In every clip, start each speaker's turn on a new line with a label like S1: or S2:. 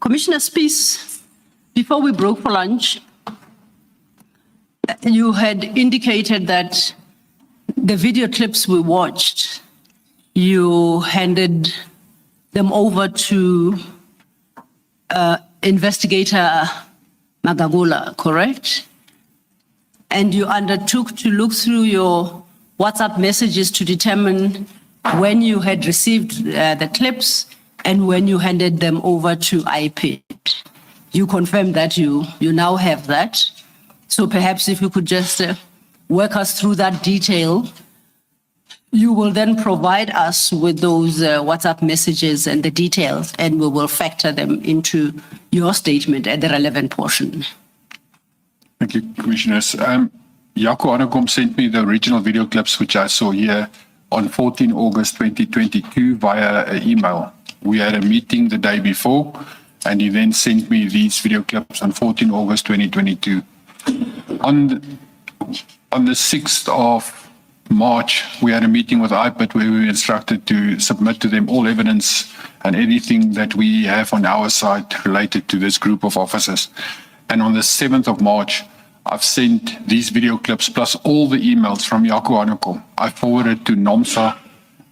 S1: Commissioner Spies, before we broke for lunch, you had indicated that the video clips we watched, you handed them over to investigator Magagula, correct? And you undertook to look through your WhatsApp messages to determine when you had received the clips and when you handed them over to IPID. You confirmed that you now have that. So perhaps if you could just work us through that detail, you will then provide us with those WhatsApp messages and the details, and we will factor them into your statement at the relevant portion.
S2: Thank you, Commissioners. Jaco Hanekom sent me the original video clips, which I saw here on 14 August 2022 via email. We had a meeting the day before, and he then sent me these video clips on 14 August 2022. On the 6th of March, we had a meeting with IPID where we were instructed to submit to them all evidence and anything that we have on our side related to this group of officers. And on the 7th of March, I've sent these video clips plus all the emails from Jaco Hanekom. I forwarded to NOMSA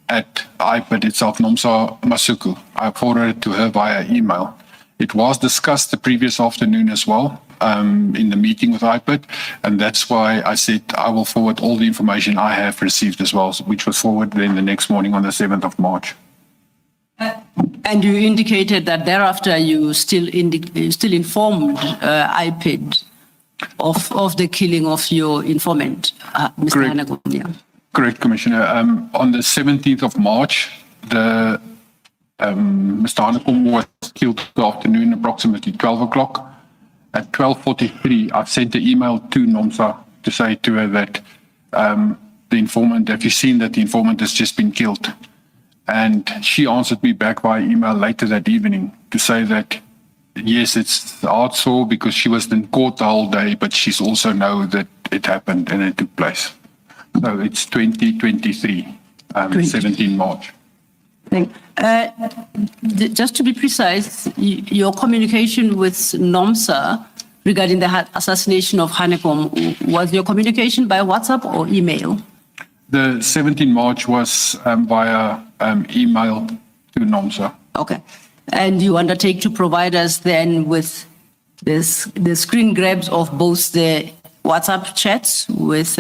S2: at IPID itself, NOMSA Masuku. I forwarded it to her via email. It was discussed the previous afternoon as well in the meeting with IPID, and that's why I said I will forward all the information I have received as well, which was forwarded then the next morning on the 7th of March.
S1: And you indicated that thereafter you still informed IPID of the killing of your informant, Mr. Hanekom. Yeah.
S2: Correct, Commissioner. On the 17th of March, Mr. Hanekom was killed in the afternoon, approximately 12 o'clock. At 12:43, I've sent an email to NOMSA to say to her that the informant, have you seen that the informant has just been killed? And she answered me back via email later that evening to say that, yes, it's hard sore because she was in court the whole day, but she's also know that it happened and it took place. So it's 2023, 17 March.
S1: Just to be precise, your communication with NOMSA regarding the assassination of Hanekom, was your communication by WhatsApp or email?
S2: The 17 March was via email to NOMSA.
S1: Okay. And you undertake to provide us then with the screen grabs of both the WhatsApp chats with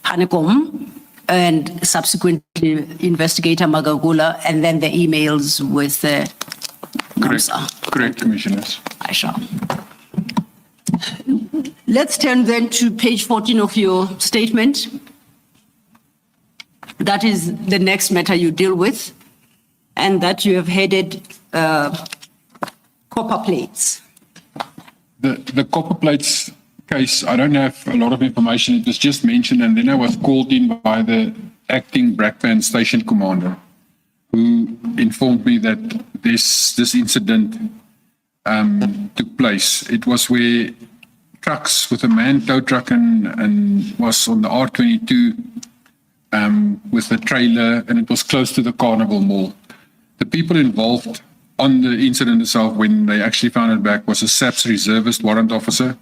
S1: Hanekom and subsequently investigator Magagula, and then the emails with NOMSA.
S2: Correct, Commissioners.
S1: I shall. Let's turn then to page 14 of your statement. That is the next matter you deal with, and that you have headed copper plates.
S2: The copper plates case, I don't have a lot of information. It was just mentioned, and then I was called in by the acting Brakpan station commander, who informed me that this incident took place. It was where trucks with a man tow truck and was on the R22 with the trailer, and it was close to the Carnival Mall. The people involved on the incident itself, when they actually found it back, was a SAPS reservist warrant officer,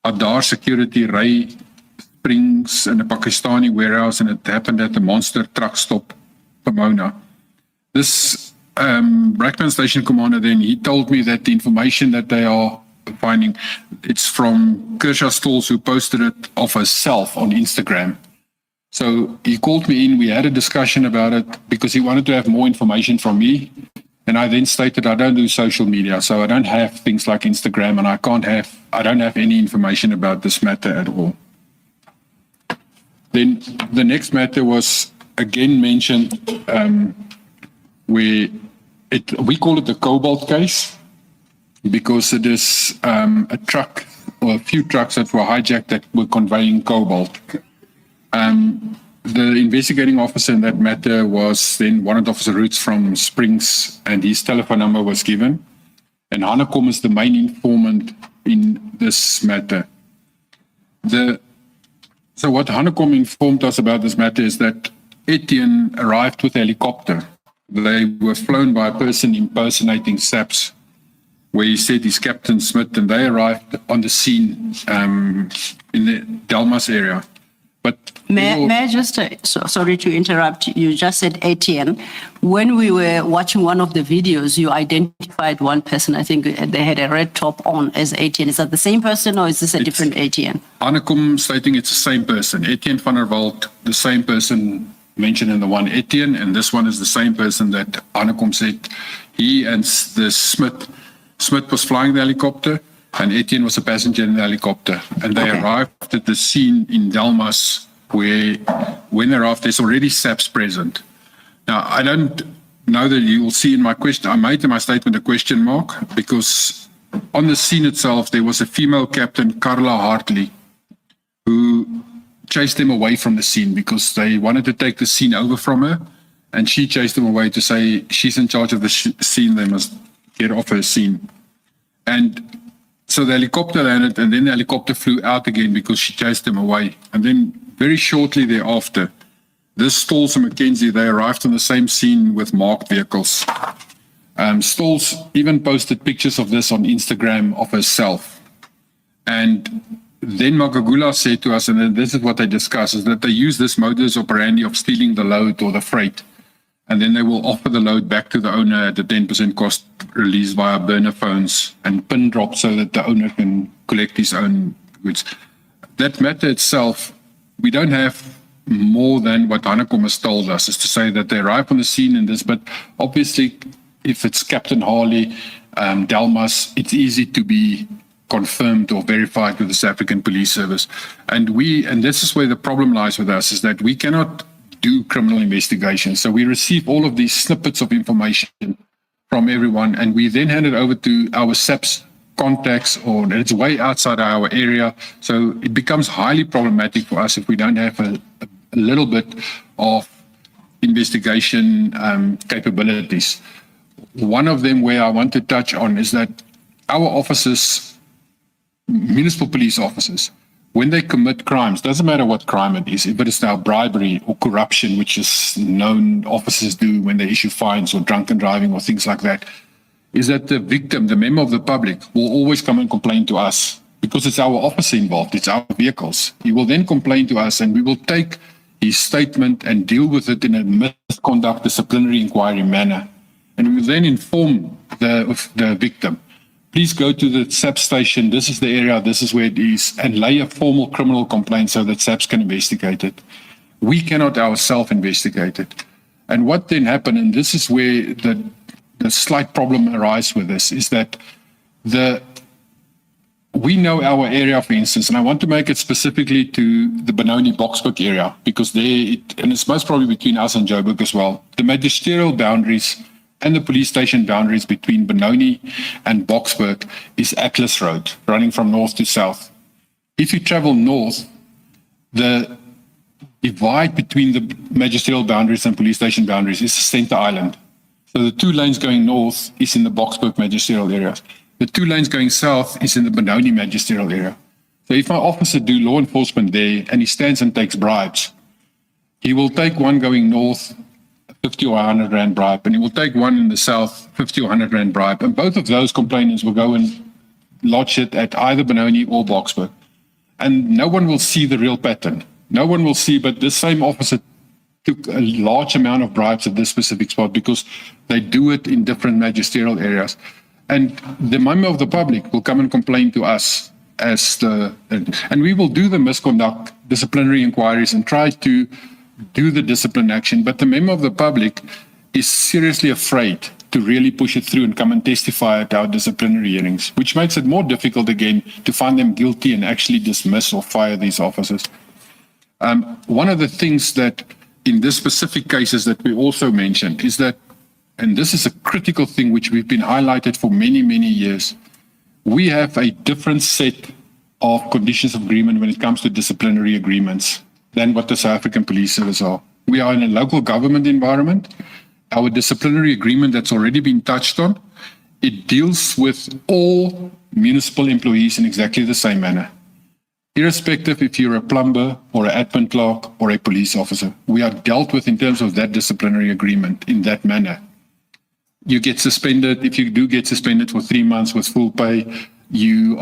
S2: Adar Security, Ray Springs, and a Pakistani warehouse, and it happened at the Monster truck stop, Pomona. This Brakpan station commander then, he told me that the information that they are finding, it's from Kershaw Stalls, who posted it of herself on Instagram. So he called me in, we had a discussion about it because he wanted to have more information from me. And I then stated I don't do social media, so I don't have things like Instagram, and I don't have any information about this matter at all. Then the next matter was again mentioned where we call it the Cobalt case because it is a truck or a few trucks that were hijacked that were conveying cobalt. The investigating officer in that matter was then Warrant Officer Roots from Springs, and his telephone number was given. And Hanekom is the main informant in this matter. So what Hanekom informed us about this matter is that Etienne arrived with a helicopter. They were flown by a person impersonating SAPS, where he said he's Captain Smith, and they arrived on the scene in the Delmas area. But
S1: May I just, sorry to interrupt, you just said ATN. When we were watching one of the videos, you identified one person, I think they had a red top on as ATN. Is that the same person or is this a different ATN?
S2: Hanekom stating it's the same person. Etienne van der Walt, the same person mentioned in the one Etienne, and this one is the same person that Hanekom said he and the Smith was flying the helicopter, and Etienne was a passenger in the helicopter. And they arrived at the scene in Delmas, where when they arrived, there's already SAPs present. Now, I don't know that you will see in my question, I made in my statement a question mark, because on the scene itself, there was a female captain, Carla Hartley, who chased them away from the scene because they wanted to take the scene over from her, and she chased them away to say she's in charge of the scene, they must get off her scene. And so the helicopter landed, and then the helicopter flew out again because she chased them away. And then very shortly thereafter, this Stolz and McKenzie, they arrived on the same scene with marked vehicles. Stolz even posted pictures of this on Instagram of herself. And then Magagula said to us, and then this is what they discussed, is that they use this modus operandi of stealing the load or the freight, and then they will offer the load back to the owner at a 10% cost release via burner phones and pin drop so that the owner can collect his own goods. That matter itself, we don't have more than what Hanekom has told us, is to say that they arrive on the scene in this, but obviously if it's Captain Harley, Delmas, it's easy to be confirmed or verified with the South African Police Service. And this is where the problem lies with us, is that we cannot do criminal investigations. So we receive all of these snippets of information from everyone, and we then hand it over to our SAPS contacts, or it's way outside our area. So it becomes highly problematic for us if we don't have a little bit of investigation capabilities. One of them where I want to touch on is that our officers, municipal police officers, when they commit crimes, doesn't matter what crime it is, if it is now bribery or corruption, which is known officers do when they issue fines or drunken driving or things like that, is that the victim, the member of the public, will always come and complain to us because it's our officer involved, it's our vehicles. He will then complain to us, and we will take his statement and deal with it in a misconduct disciplinary inquiry manner. And we will then inform the victim, please go to the SAPS station, this is the area, this is where it is, and lay a formal criminal complaint so that SAPS can investigate it. We cannot ourselves investigate it. And what then happened, and this is where the slight problem arises with this, is that we know our area, for instance, and I want to make it specifically to the Benoni Boksburg area, because and it's most probably between us and Joburg as well, the magisterial boundaries and the police station boundaries between Benoni and Boksburg is Atlas Road, running from north to south. If you travel north, the divide between the magisterial boundaries and police station boundaries is the center island. So the 2 lanes going north is in the Boksburg magisterial area. The 2 lanes going south is in the Benoni magisterial area. So if my officer do law enforcement there and he stands and takes bribes, he will take one going north, 50 or 100 rand bribe, and he will take one in the south, 50 or 100 rand bribe. And both of those complainants will go and lodge it at either Benoni or Boksburg. And no one will see the real pattern. No one will see, but this same officer took a large amount of bribes at this specific spot because they do it in different magisterial areas. And the member of the public will come and complain to us and we will do the misconduct disciplinary inquiries and try to do the discipline action, but the member of the public is seriously afraid to really push it through and come and testify at our disciplinary hearings, which makes it more difficult again to find them guilty and actually dismiss or fire these officers. One of the things that in this specific cases that we also mentioned is that, and this is a critical thing which we've been highlighted for many, many years, we have a different set of conditions of agreement when it comes to disciplinary agreements than what the South African Police Service are. We are in a local government environment. Our disciplinary agreement that's already been touched on, it deals with all municipal employees in exactly the same manner. Irrespective if you're a plumber or an admin clerk or a police officer, we are dealt with in terms of that disciplinary agreement in that manner. you get suspended. If you do get suspended for 3 months with full pay, you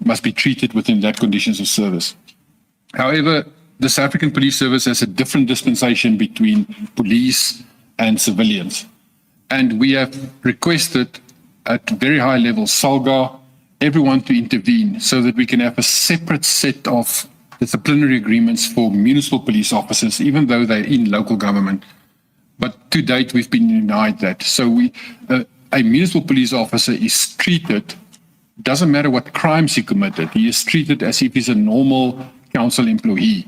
S2: must be treated within that conditions of service. However, the South African Police Service has a different dispensation between police and civilians. And we have requested at very high levels, SALGA, everyone to intervene so that we can have a separate set of disciplinary agreements for municipal police officers, even though they're in local government. But to date, we've been denied that. So a municipal police officer is treated, doesn't matter what crimes he committed, he is treated as if he's a normal council employee,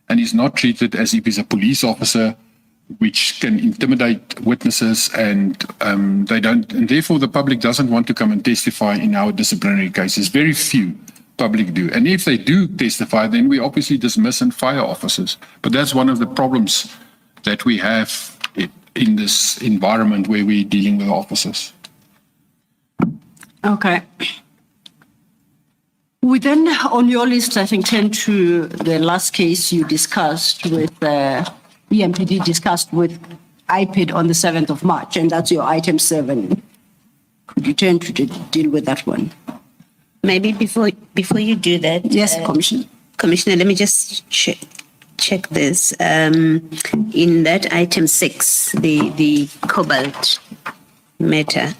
S2: and he's not treated as if he's a police officer, which can intimidate witnesses, and they don't, and therefore the public doesn't want to come and testify in our disciplinary cases. Very few public do, and if they do testify, then we obviously dismiss and fire officers. But that's one of the problems that we have in this environment where we're dealing with officers.
S1: Okay. We then, on your list, I think, turn to the last case you discussed with EMPD discussed with IPID on the 7th of March, and that's your item 7. Could you turn to deal with that one?
S3: Maybe before you do that.
S1: Yes, Commissioner.
S3: Commissioner, let me just check this. In that item 6, the cobalt matter,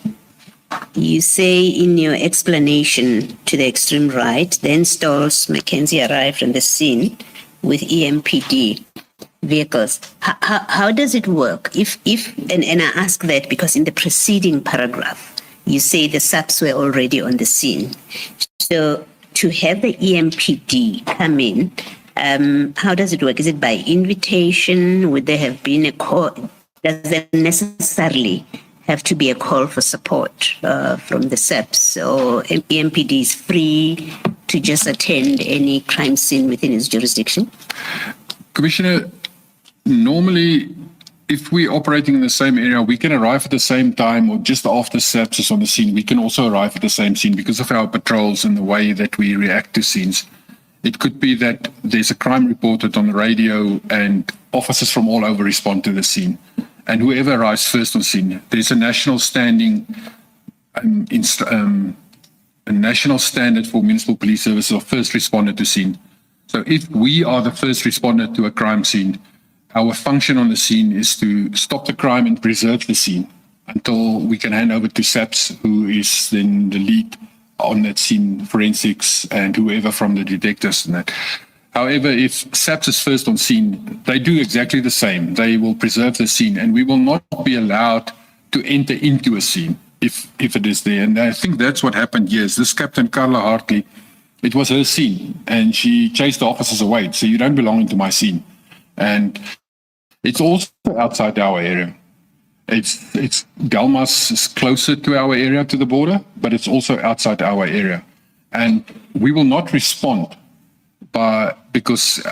S3: you say in your explanation to the extreme right, then Stolz Mackenzie arrived on the scene with EMPD vehicles. How does it work? And I ask that because in the preceding paragraph, you say the SAPs were already on the scene. So to have the EMPD come in, how does it work? Is it by invitation? Would there have been a call? Does there necessarily have to be a call for support from the SAPs, or EMPD is free to just attend any crime scene within its jurisdiction?
S2: Commissioner, normally, if we're operating in the same area, we can arrive at the same time or just after SAPS is on the scene. We can also arrive at the same scene because of our patrols and the way that we react to scenes. It could be that there's a crime reported on the radio and officers from all over respond to the scene. And whoever arrives first on scene, there's a national standing, a national standard for municipal police services of first responder to scene. So if we are the first responder to a crime scene, our function on the scene is to stop the crime and preserve the scene until we can hand over to SAPS, who is then the lead on that scene, forensics, and whoever from the detectives and that. However, if SAPS is first on scene, they do exactly the same. They will preserve the scene, and we will not be allowed to enter into a scene if it is there. And I think that's what happened here. Is this Captain Carla Hartley, it was her scene, and she chased the officers away. So you don't belong into my scene. And it's also outside our area. It's Delmas is closer to our area, to the border, but it's also outside our area. And we will not respond because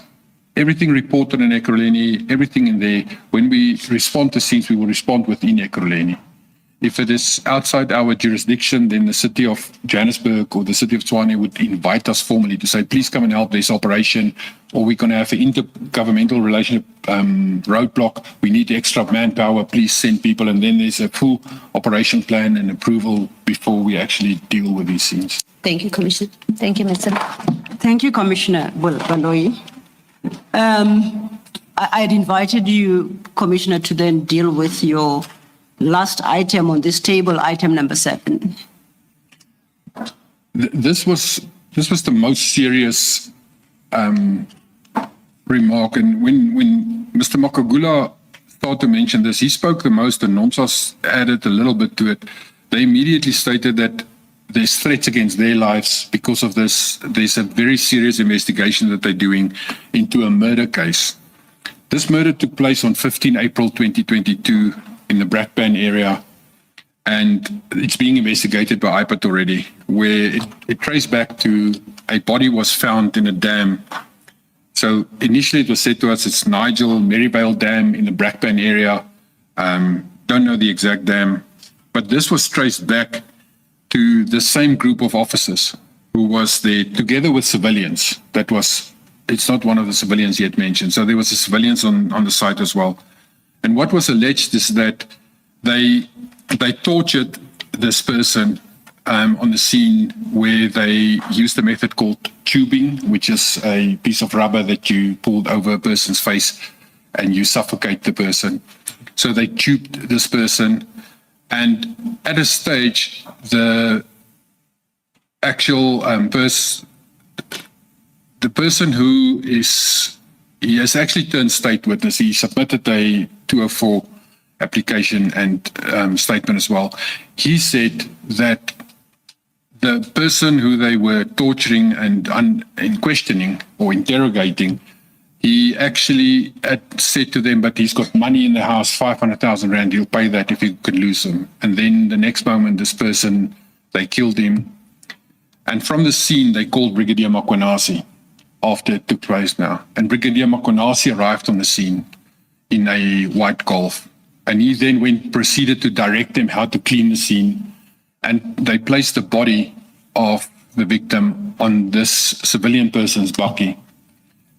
S2: everything reported in Ekurhuleni, everything in there, when we respond to scenes, we will respond within Ekurhuleni. If it is outside our jurisdiction, then the city of Johannesburg or the city of Tshwane would invite us formally to say, please come and help this operation, or we're going to have an intergovernmental relationship roadblock. We need extra manpower. Please send people. And then there's a full operation plan and approval before we actually deal with these scenes.
S3: Thank you, Commissioner. Thank you, Mr.
S1: Thank you, Commissioner Baloyi. I had invited you, Commissioner, to then deal with your last item on this table, item number 7.
S2: This was the most serious remark, and when Mr. Makagula started to mention this, he spoke the most, and Nomsas added a little bit to it. They immediately stated that there's threats against their lives because of this. There's a very serious investigation that they're doing into a murder case. This murder took place on 15 April 2022 in the Brakpan area, and it's being investigated by IPID already, where it traced back to a body was found in a dam. So initially it was said to us it's Nigel Maryvale Dam in the Brakpan area. Don't know the exact dam, but this was traced back to the same group of officers who was there together with civilians. It's not one of the civilians yet mentioned. So there was a civilians on the site as well. And what was alleged is that they they tortured this person on the scene where they used a method called tubing, which is a piece of rubber that you pulled over a person's face and you suffocate the person. So they tubed this person, and at a stage, the actual the person who he has actually turned state witness. He submitted a 204 application and statement as well. He said that the person who they were torturing and questioning or interrogating, he actually had said to them, but he's got money in the house, 500,000 rand, he'll pay that if he could lose him. And then the next moment, this person, they killed him. And from the scene, they called Brigadier Mkhwanazi after it took place now. And Brigadier Mkhwanazi arrived on the scene in a white Golf. And he then proceeded to direct them how to clean the scene. And they placed the body of the victim on this civilian person's bakkie.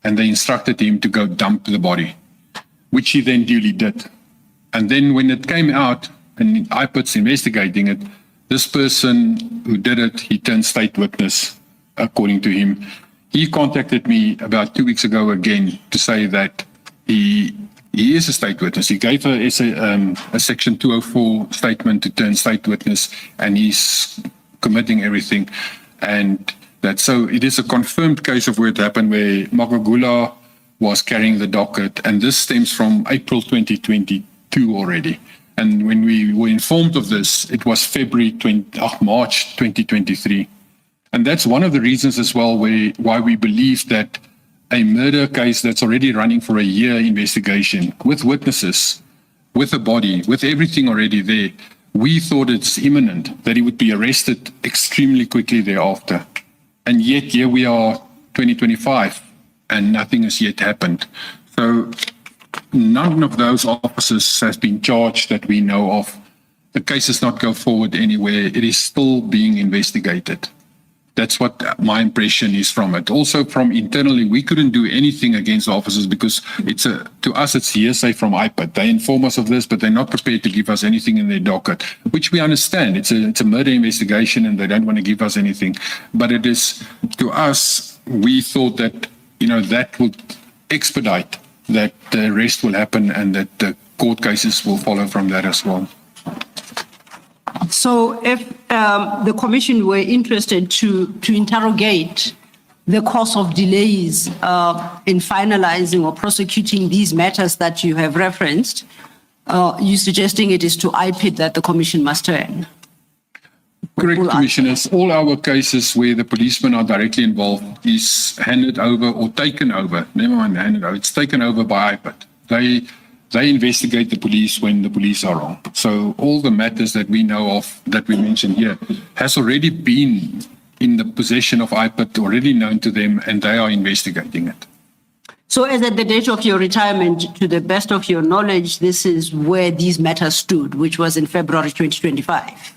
S2: And they instructed him to go dump the body, which he then duly did. And then when it came out, and IPID's investigating it, this person who did it, he turned state witness, according to him. He contacted me about 2 weeks ago again to say that he is a state witness. He gave a Section 204 statement to turn state witness, and he's committing everything. And so it is a confirmed case of where it happened, where Mkhwanazi was carrying the docket, and this stems from April 2022 already. And when we were informed of this, it was March 2023. And that's one of the reasons as well why we believe that a murder case that's already running for a year investigation, with witnesses, with a body, with everything already there, we thought it's imminent that he would be arrested extremely quickly thereafter. And yet here we are, 2025, and nothing has yet happened. So none of those officers has been charged that we know of. The case does not go forward anywhere. It is still being investigated. That's what my impression is from it. Also from internally, we couldn't do anything against the officers because to us it's hearsay from IPID. They inform us of this, but they're not prepared to give us anything in their docket, which we understand. It's a murder investigation and they don't want to give us anything. But it is, to us, we thought that, that would expedite that the arrest will happen and that the court cases will follow from that as well.
S1: So if the commission were interested to interrogate the cause of delays in finalizing or prosecuting these matters that you have referenced, you're suggesting it is to IPID that the commission must turn?
S2: Correct, Commissioners. All our cases where the policemen are directly involved is handed over or taken over. Never mind handed over. It's taken over by IPID. They investigate the police when the police are wrong. So all the matters that we know of, that we mentioned here, has already been in the possession of IPID, already known to them, and they are investigating it.
S1: So as at the date of your retirement, to the best of your knowledge, this is where these matters stood, which was in February 2025?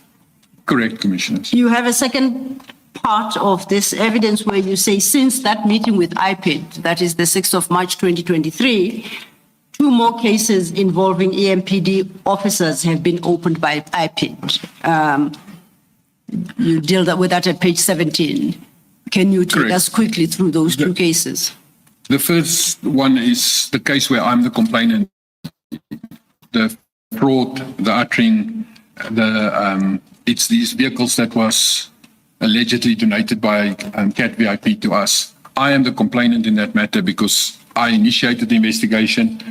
S2: Correct, Commissioners.
S1: You have a second part of this evidence where you say since that meeting with IPID, that is the 6th of March 2023, 2 more cases involving EMPD officers have been opened by IPID. You deal with that at page 17. Can you take us quickly through those 2 cases?
S2: The first one is the case where I'm the complainant. The fraud, the uttering, it's these vehicles that was allegedly donated by CAT VIP to us. I am the complainant in that matter because I initiated the investigation.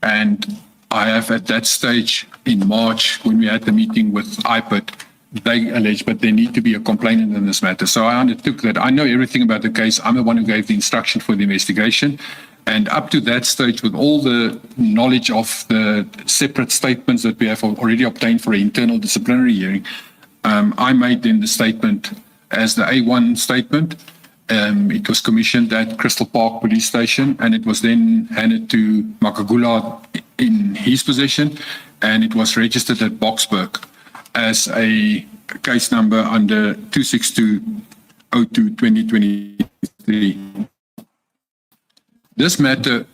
S2: And I have at that stage in March, when we had the meeting with IPID, they alleged, but there need to be a complainant in this matter. So I undertook that. I know everything about the case. I'm the one who gave the instruction for the investigation. And up to that stage, with all the knowledge of the separate statements that we have already obtained for an internal disciplinary hearing, I made then the statement as the A1 statement. It was commissioned at Crystal Park Police Station, and it was then handed to Mkhwanazi in his possession, and it was registered at Boksburg as a case number under 26202-2023. This matter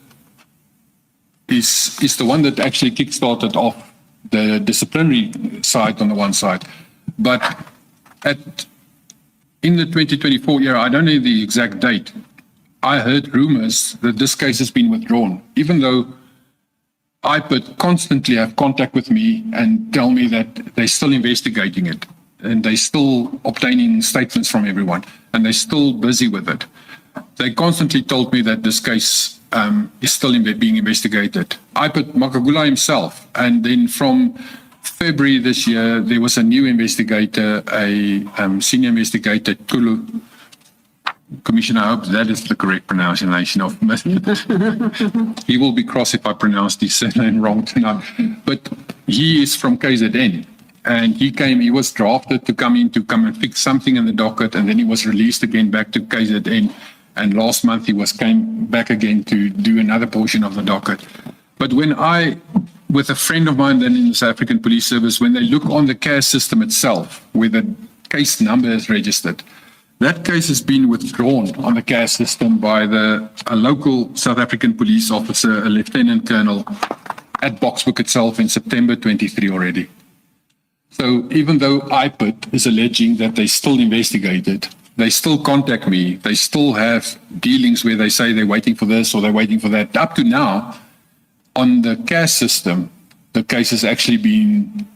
S2: is the one that actually kickstarted off the disciplinary side on the one side. But in the 2024 year, I don't know the exact date, I heard rumors that this case has been withdrawn, even though IPID constantly have contact with me and tell me that they're still investigating it and they're still obtaining statements from everyone and they're still busy with it. They constantly told me that this case is still being investigated. IPID Mkhwanazi himself, and then from February this year, there was a new investigator, a senior investigator, Kulu. Commissioner, I hope that is the correct pronunciation of he will be cross if I pronounce his surname wrong tonight. But he is from KZN, and he was drafted to come and fix something in the docket, and then he was released again back to KZN. And last month he came back again to do another portion of the docket. But when with a friend of mine then in the South African Police Service, when they look on the CAS system itself, where the case number is registered, that case has been withdrawn on the CAS system by a local South African police officer, a lieutenant colonel, at Boksburg itself in September 23 already. So even though IPID is alleging that they still investigated, they still contact me, they still have dealings where they say they're waiting for this or they're waiting for that. Up to now, on the CAS system, the case has actually been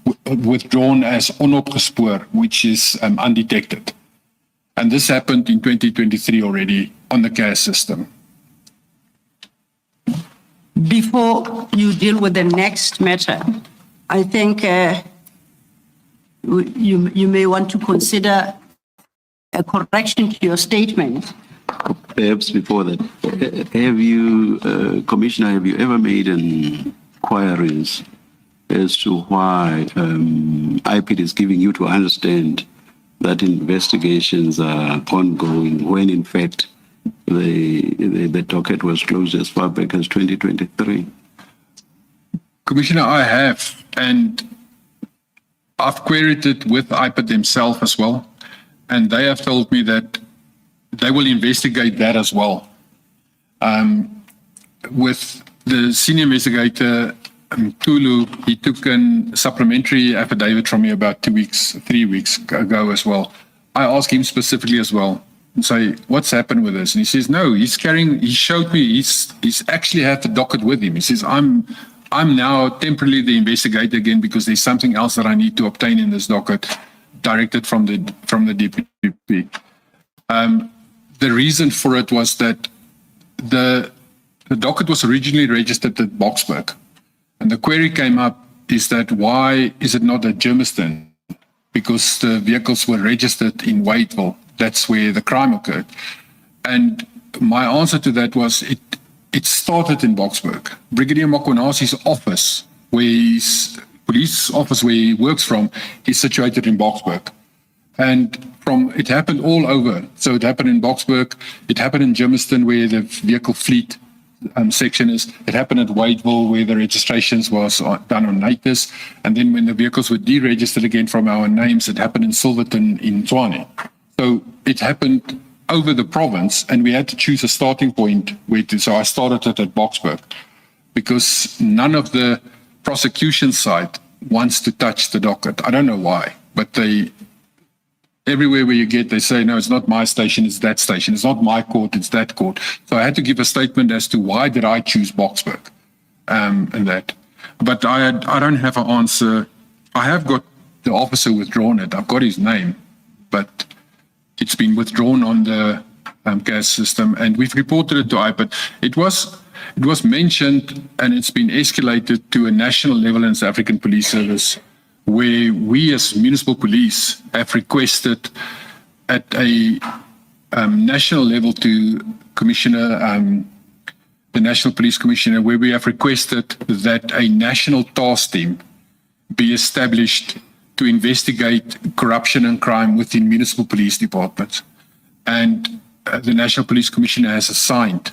S2: withdrawn as onopgespoor, which is undetected. And this happened in 2023 already on the CAS system.
S1: Before you deal with the next matter, I think you may want to consider a correction to your statement.
S4: Perhaps before that, Commissioner, have you ever made inquiries as to why IPID is giving you to understand that investigations are ongoing when in fact the docket was closed as far back as 2023?
S2: Commissioner, I have, and I've queried it with IPID themselves as well, and they have told me that they will investigate that as well. With the senior investigator, Tulu, he took a supplementary affidavit from me about 3 weeks ago as well. I asked him specifically as well and say, what's happened with this? And he says, no, he showed me, he's actually had the docket with him. He says, I'm now temporarily the investigator again because there's something else that I need to obtain in this docket directed from the DPP. The reason for it was that the docket was originally registered at Boksburg. And the query came up is that why is it not at Germiston? Because the vehicles were registered in Wadeville. That's where the crime occurred. And my answer to that was it started in Boksburg. Brigadier Mkhwanazi's office, police office where he works from, is situated in Boksburg. And it happened all over. So it happened in Boksburg, it happened in Germiston where the vehicle fleet section is. It happened at Wadeville where the registrations was done on Natus, and then when the vehicles were deregistered again from our names, it happened in Silverton in Tshwane. So it happened over the province, and we had to choose a starting point. So I started it at Boksburg because none of the prosecution side wants to touch the docket. I don't know why, but everywhere where you get, they say, no, it's not my station, it's that station. It's not my court, it's that court. So I had to give a statement as to why did I choose Boksburg and that. But I don't have an answer. I have got the officer withdrawn it. I've got his name, but it's been withdrawn on the CAS system, and we've reported it to IPID. It was mentioned, and it's been escalated to a national level in the South African Police Service, where we as municipal police have requested at a national level to Commissioner, the National Police Commissioner, where we have requested that a national task team be established to investigate corruption and crime within municipal police departments. And the National Police Commissioner has assigned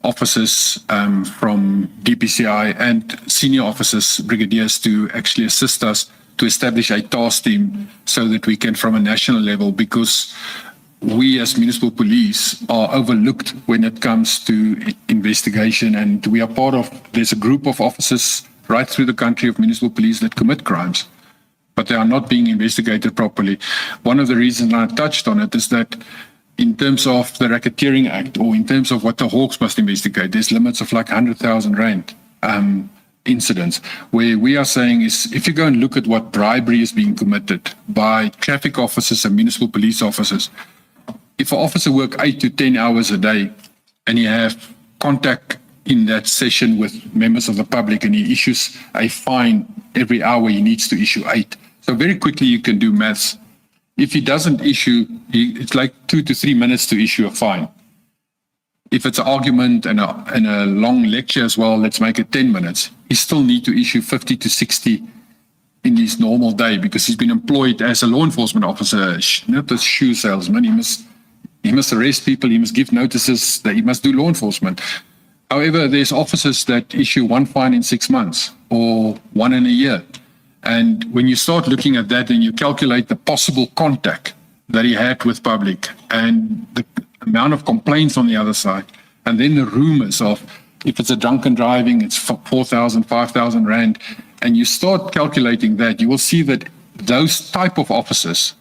S2: officers from DPCI and senior officers, brigadiers, to actually assist us to establish a task team so that we can, from a national level, because we as municipal police are overlooked when it comes to investigation, and we are there's a group of officers right through the country of municipal police that commit crimes, but they are not being investigated properly. One of the reasons I touched on it is that in terms of the Racketeering Act, or in terms of what the Hawks must investigate, there's limits of like 100,000 rand incidents. Where we are saying is, if you go and look at what bribery is being committed by traffic officers and municipal police officers, if an officer works 8 to 10 hours a day and you have contact in that session with members of the public and he issues a fine every hour, he needs to issue 8. So very quickly you can do maths. If he doesn't issue, it's like 2 to 3 minutes to issue a fine. If it's an argument and a long lecture as well, let's make it 10 minutes. He still need to issue 50 to 60 in his normal day because he's been employed as a law enforcement officer, not a shoe salesman. He must arrest people, he must give notices, that he must do law enforcement. However, there's officers that issue 1 fine in 6 months or 1 in a year. And when you start looking at that and you calculate the possible contact that he had with public and the amount of complaints on the other side, and then the rumors of if it's a drunken driving, it's 4,000, 5,000 rand, and you start calculating that, you will see that those type of officers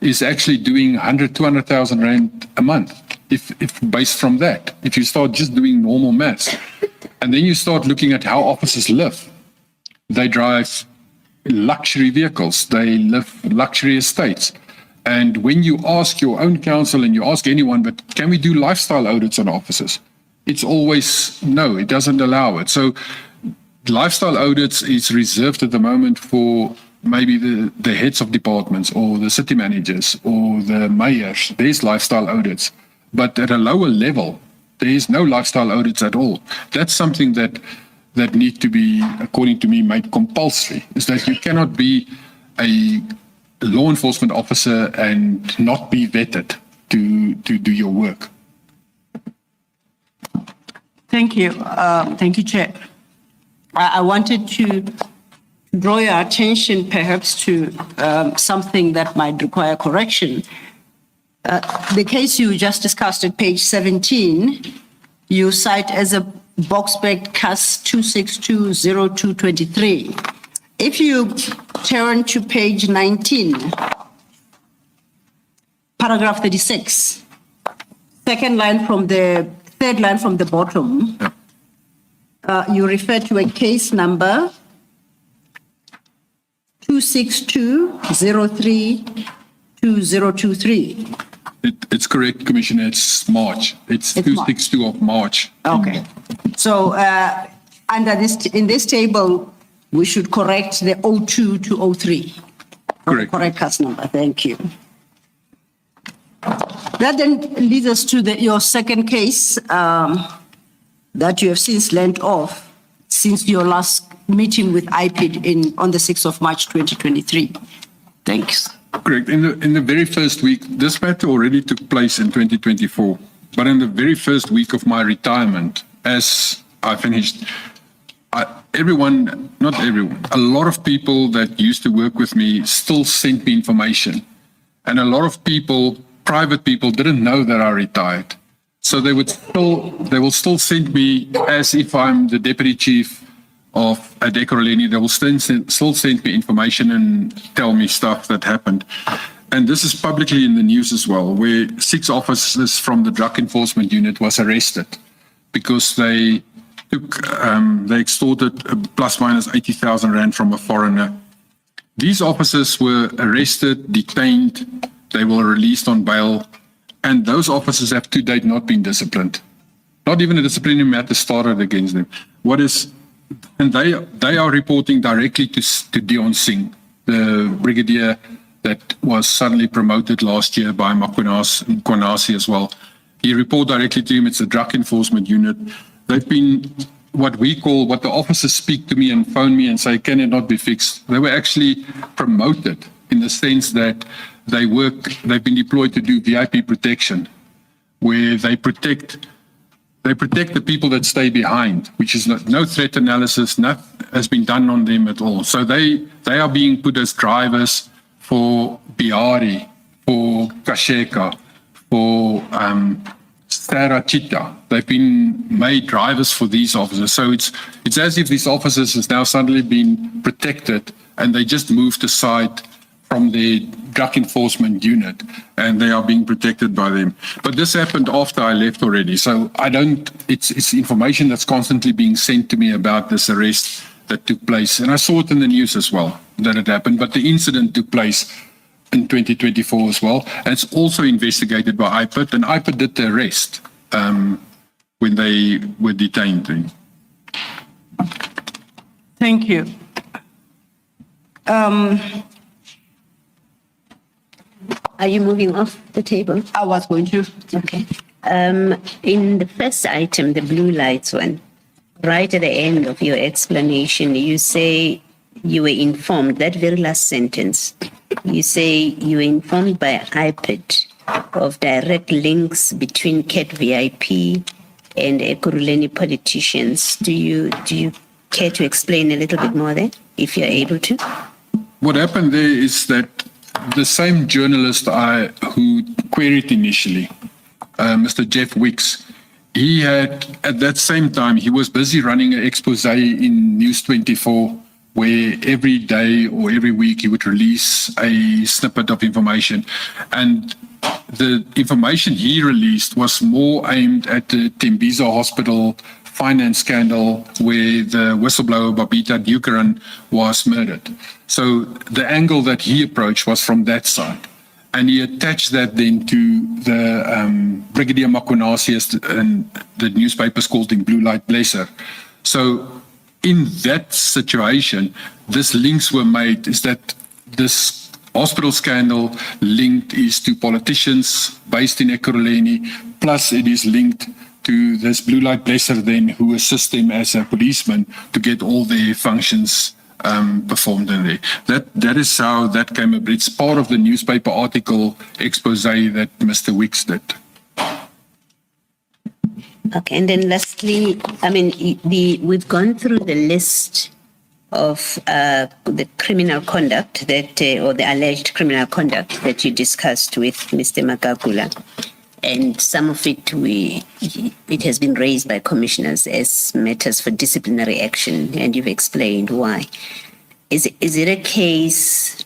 S2: is actually doing 100, 200,000 rand a month, if based from that, if you start just doing normal maths. And then you start looking at how officers live. They drive luxury vehicles, they live luxury estates. And when you ask your own counsel and you ask anyone, but can we do lifestyle audits on officers? It's always no, it doesn't allow it. So lifestyle audits is reserved at the moment for maybe the heads of departments or the city managers or the mayors. There's lifestyle audits. But at a lower level, there is no lifestyle audits at all. That's something that need to be, according to me, made compulsory, is that you cannot be a law enforcement officer and not be vetted to do your work.
S1: Thank you. Thank you, Chair. I wanted to draw your attention perhaps to something that might require correction. The case you just discussed at page 17, you cite as a Boksburg CAS 2620223. If you turn to page 19, paragraph 36, third line from the bottom, you refer to a case number 262032023.
S2: It's correct, Commissioner. It's March. It's 262 of March.
S1: Okay. So in this table, we should correct the 02 to 03.
S2: Correct.
S1: Correct cast number. Thank you. That then leads us to your second case that you have since learned of since your last meeting with IPID on the 6th of March 2023. Thanks.
S2: Correct. In the very first week, this matter already took place in 2024, but in the very first week of my retirement, as I finished, not everyone, a lot of people that used to work with me still sent me information. And a lot of people, private people, didn't know that I retired. So they will still send me as if I'm the deputy chief of Adekoroleni. They will still send me information and tell me stuff that happened. And this is publicly in the news as well, where 6 officers from the drug enforcement unit was arrested because they extorted plus minus 80,000 rand from a foreigner. These officers were arrested, detained, they were released on bail, and those officers have to date not been disciplined. Not even a disciplinary matter started against them. And they are reporting directly to Dion Singh, the brigadier that was suddenly promoted last year by Mkhwanazi as well. He reported directly to him. It's a drug enforcement unit. They've been what the officers speak to me and phone me and say, can it not be fixed? They were actually promoted in the sense that they've been deployed to do VIP protection, where they protect the people that stay behind, which is no threat analysis, nothing has been done on them at all. So they are being put as drivers for Bihari, for Kasheka, for Sarah Chita. They've been made drivers for these officers. So it's as if these officers has now suddenly been protected and they just moved aside from the drug enforcement unit and they are being protected by them. But this happened after I left already. So it's information that's constantly being sent to me about this arrest that took place. And I saw it in the news as well, that it happened. But the incident took place in 2024 as well. And it's also investigated by IPID, and IPID did the arrest when they were detained.
S1: Thank you.
S3: Are you moving off the table?
S1: I was going to.
S3: Okay. In the first item, the blue lights one, right at the end of your explanation, you say you were informed, that very last sentence, you say you were informed by IPID of direct links between CAT VIP and Ekurhuleni politicians. Do you care to explain a little bit more there, if you're able to?
S2: What happened there is that the same journalist who queried initially, Mr. Jeff Wicks, he had, at that same time, he was busy running an expose in News 24 where every day or every week he would release a snippet of information. And the information he released was more aimed at the Tembisa Hospital finance scandal where the whistleblower Babita Dukaran was murdered. So the angle that he approached was from that side. And he attached that then to the Brigadier Mkhwanazi, and the newspapers called him Blue Light Blesser. So in that situation, these links were made, is that this hospital scandal linked is to politicians based in Ekurhuleni, plus it is linked to this Blue Light Blesser then who assists them as a policeman to get all their functions performed in there. That is how that came about. It's part of the newspaper article expose that Mr. Wicks did.
S3: Okay, and then lastly, I mean, we've gone through the list of the criminal conduct that, or the alleged criminal conduct that you discussed with Mr. Magagula, and some of it has been raised by commissioners as matters for disciplinary action, and you've explained why. Is it a case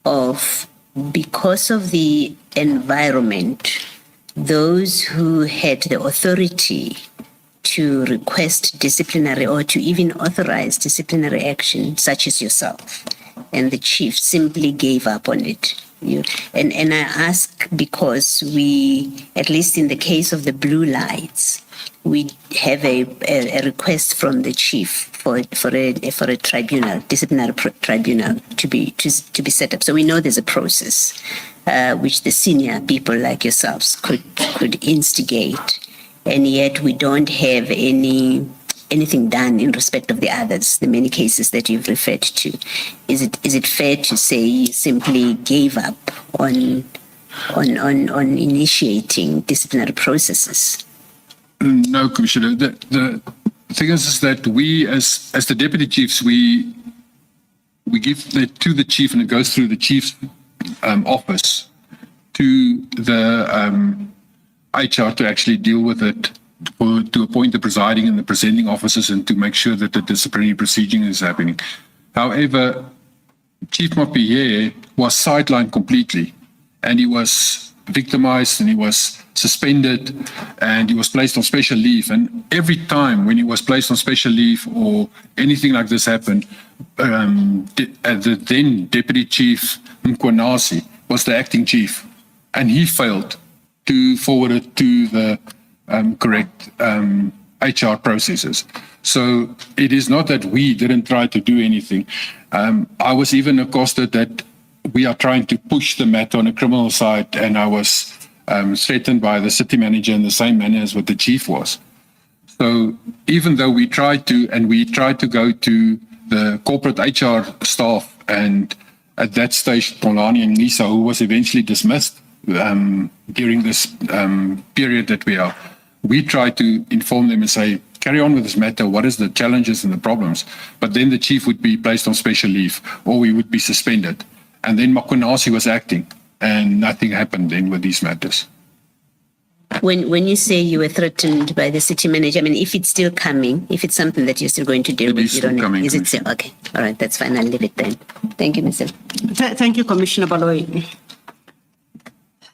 S3: of, because of the environment, those who had the authority to request disciplinary or to even authorize disciplinary action, such as yourself, and the chief simply gave up on it? And I ask because we, at least in the case of the blue lights, we have a request from the chief for a tribunal, disciplinary tribunal to be set up. So we know there's a process which the senior people like yourselves could instigate, and yet we don't have anything done in respect of the others, the many cases that you've referred to. Is it fair to say you simply gave up on initiating disciplinary processes?
S2: No, Commissioner. The thing is that we, as the deputy chiefs, we give that to the chief, and it goes through the chief's office to the HR to actually deal with it, to appoint the presiding and the presenting officers, and to make sure that the disciplinary proceeding is happening. However, Chief Mappier was sidelined completely, and he was victimized, and he was suspended, and he was placed on special leave. And every time when he was placed on special leave or anything like this happened, the then Deputy Chief Mkhwanazi was the acting chief, and he failed to forward it to the correct HR processes. So it is not that we didn't try to do anything. I was even accosted that we are trying to push the matter on a criminal side, and I was threatened by the city manager in the same manner as what the chief was. So even though we tried to go to the corporate HR staff, and at that stage, Polani and Nisa, who was eventually dismissed during this period that we tried to inform them and say, carry on with this matter, what is the challenges and the problems? But then the chief would be placed on special leave, or we would be suspended. And then Mkhwanazi was acting, and nothing happened then with these matters.
S3: When you say you were threatened by the city manager, I mean, if it's still coming, if it's something that you're still going to deal
S2: It
S3: with,
S2: is
S3: you don't
S2: still
S3: know.
S2: coming,
S3: Is it still? Okay. All right. That's fine. I'll leave it then. Thank you, Mr.
S1: Thank you, Commissioner Baloyi.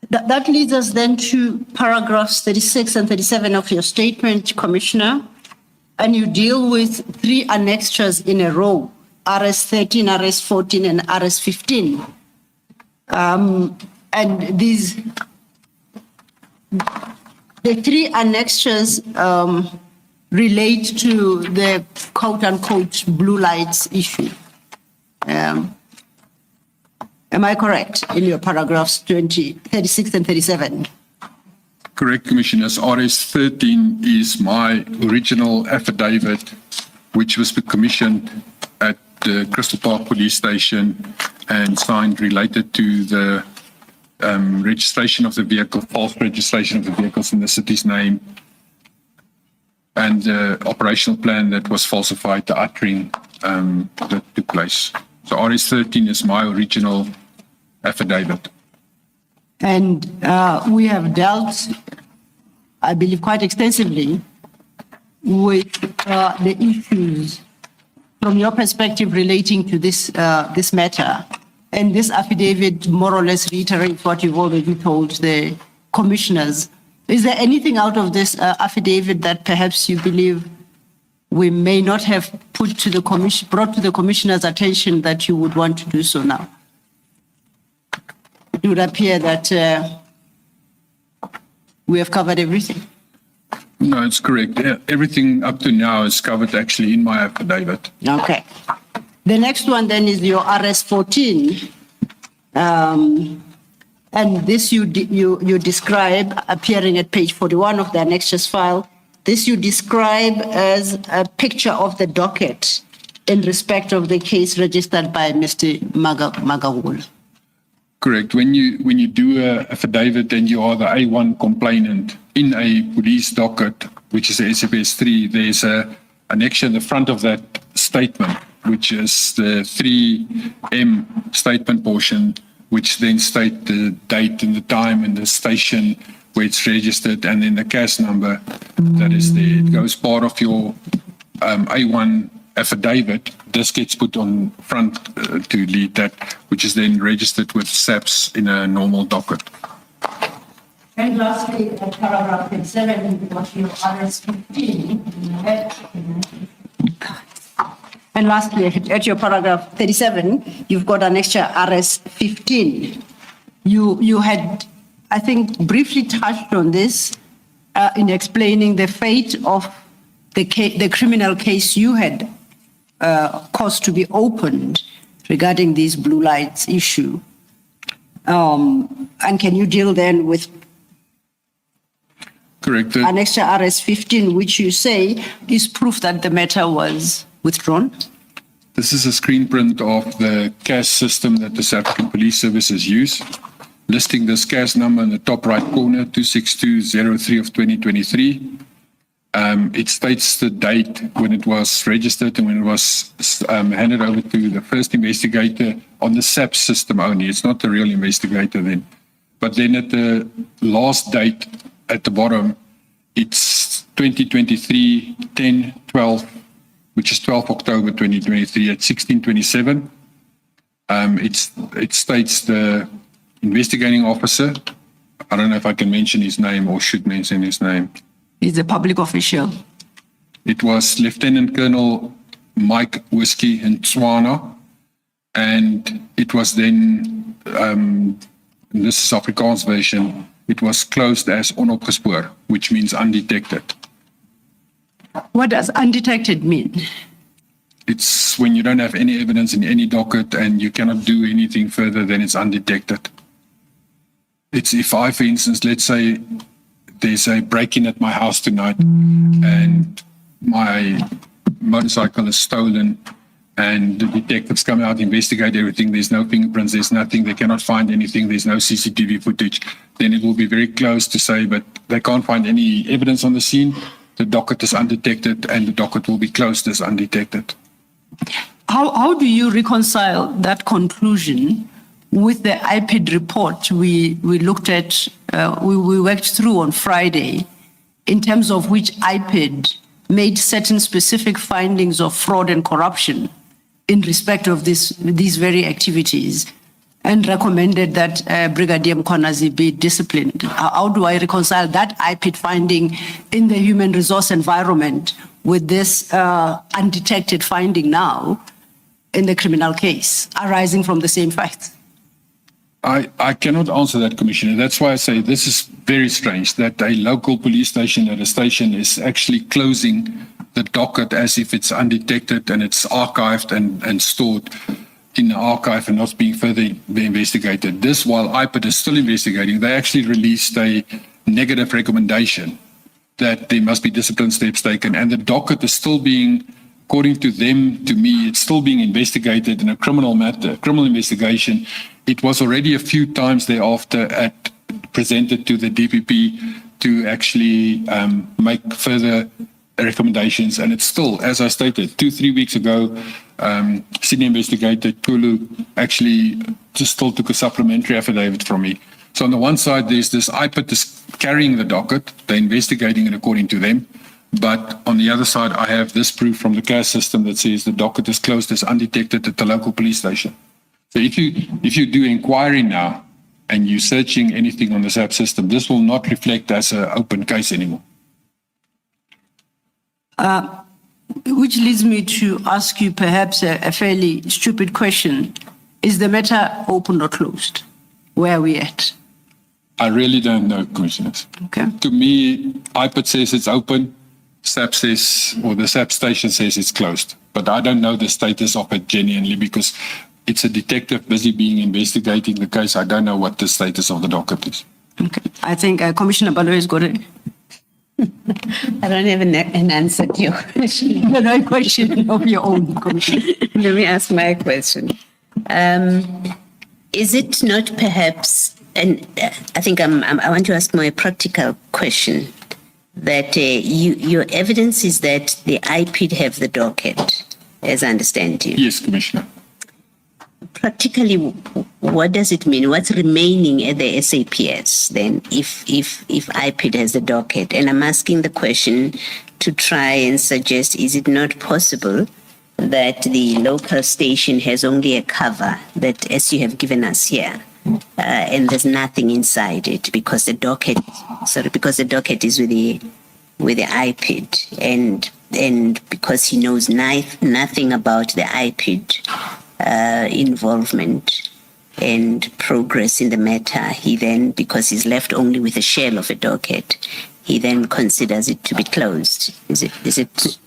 S1: That leads us then to paragraphs 36 and 37 of your statement, Commissioner, and you deal with 3 annexures in a row, RS 13, RS 14, and RS 15. And these, the 3 annexures relate to the quote-unquote blue lights issue. Am I correct in your paragraphs 36 and 37?
S2: Correct, Commissioners. RS 13 is my original affidavit, which was commissioned at the Crystal Park Police Station and signed related to the registration of the vehicle, false registration of the vehicles in the city's name, and the operational plan that was falsified, the uttering that took place. So RS 13 is my original affidavit.
S1: And we have dealt, I believe, quite extensively with the issues from your perspective relating to this matter. And this affidavit more or less reiterates what you've already told the commissioners. Is there anything out of this affidavit that perhaps you believe we may not have brought to the commissioner's attention that you would want to do so now? It would appear that we have covered everything.
S2: No, it's correct. Everything up to now is covered actually in my affidavit.
S1: Okay. The next one then is your RS 14. And this you describe, appearing at page 41 of the annexures file, this you describe as a picture of the docket in respect of the case registered by Mr. Magawul.
S2: Correct. When you do a affidavit and you are the A1 complainant in a police docket, which is a SFS 3, there's an annex in the front of that statement, which is the 3M statement portion, which then state the date and the time and the station where it's registered, and then the CAS number that is there. It goes part of your A1 affidavit. This gets put on front to lead that, which is then registered with SAPS in a normal docket.
S1: And lastly, at paragraph 37, what your RS 15. And lastly, at your paragraph 37, you've got an extra RS 15. You had, I think, briefly touched on this in explaining the fate of the criminal case you had caused to be opened regarding this blue lights issue. And can you deal then with
S2: Correct.
S1: an extra RS 15, which you say is proof that the matter was withdrawn?
S2: This is a screen print of the CAS system that the South African Police Services use, listing this CAS number in the top right corner, 26203 of 2023. It states the date when it was registered and when it was handed over to the first investigator on the SAP system only. It's not the real investigator then. But then at the last date at the bottom, it's 2023, 10/12, which is 12 October 2023 at 16:27. It states the investigating officer. I don't know if I can mention his name or should mention his name.
S1: He's a public official.
S2: It was Lieutenant Colonel Mike Whiskey Mkhwanazi, and it was then, this is Afrikaans version, it was closed as onopgespoor, which means undetected.
S1: What does undetected mean?
S2: It's when you don't have any evidence in any docket and you cannot do anything further than it's undetected. It's if I, for instance, let's say there's a break-in at my house tonight and my motorcycle is stolen and the detectives come out, investigate everything, there's no fingerprints, there's nothing, they cannot find anything, there's no CCTV footage, then it will be very close to say, but they can't find any evidence on the scene, the docket is undetected and the docket will be closed as undetected.
S1: How do you reconcile that conclusion with the IPID report we looked at, we worked through on Friday, in terms of which IPID made certain specific findings of fraud and corruption in respect of these very activities, and recommended that Brigadier Mkhwanazi be disciplined. How do I reconcile that IPID finding in the human resource environment with this undetected finding now in the criminal case arising from the same facts?
S2: I cannot answer that, Commissioner. That's why I say this is very strange that a local police station at a station is actually closing the docket as if it's undetected and it's archived and stored in the archive and not being further investigated. This, while IPID is still investigating, they actually released a negative recommendation that there must be discipline steps taken, and the docket is still being, according to them, to me, it's still being investigated in a criminal matter, criminal investigation. It was already a few times thereafter presented to the DPP to actually make further recommendations, and it's still, as I stated, 2-3 weeks ago, Senior Investigator Kulu actually just still took a supplementary affidavit from me. So on the one side, there's this IPID is carrying the docket, they're investigating it according to them, but on the other side, I have this proof from the CAS system that says the docket is closed as undetected at the local police station. So if you do inquiry now and you're searching anything on the SAP system, this will not reflect as an open case anymore.
S1: Which leads me to ask you perhaps a fairly stupid question. Is the matter open or closed? Where are we at?
S2: I really don't know, Commissioners.
S1: Okay.
S2: To me, IPID says it's open, SAP says, or the SAP station says it's closed. But I don't know the status of it genuinely because it's a detective busy investigating the case. I don't know what the status of the docket is.
S1: Okay. I think Commissioner Baloyi has got it.
S3: I don't have an answer to your question.
S1: No, a question of your own, Commissioner.
S3: Let me ask my question. Is it not perhaps, and I think I want to ask more a practical question, that your evidence is that the IPID have the docket, as I understand you.
S2: Yes, Commissioner.
S3: Practically, what does it mean? What's remaining at the SAPS then, if IPID has the docket? And I'm asking the question to try and suggest, is it not possible that the local station has only a cover that, as you have given us here, and there's nothing inside it because the docket is with the IPID, and because he knows nothing about the IPID involvement and progress in the matter, he then, because he's left only with a shell of a docket, he then considers it to be closed. Is it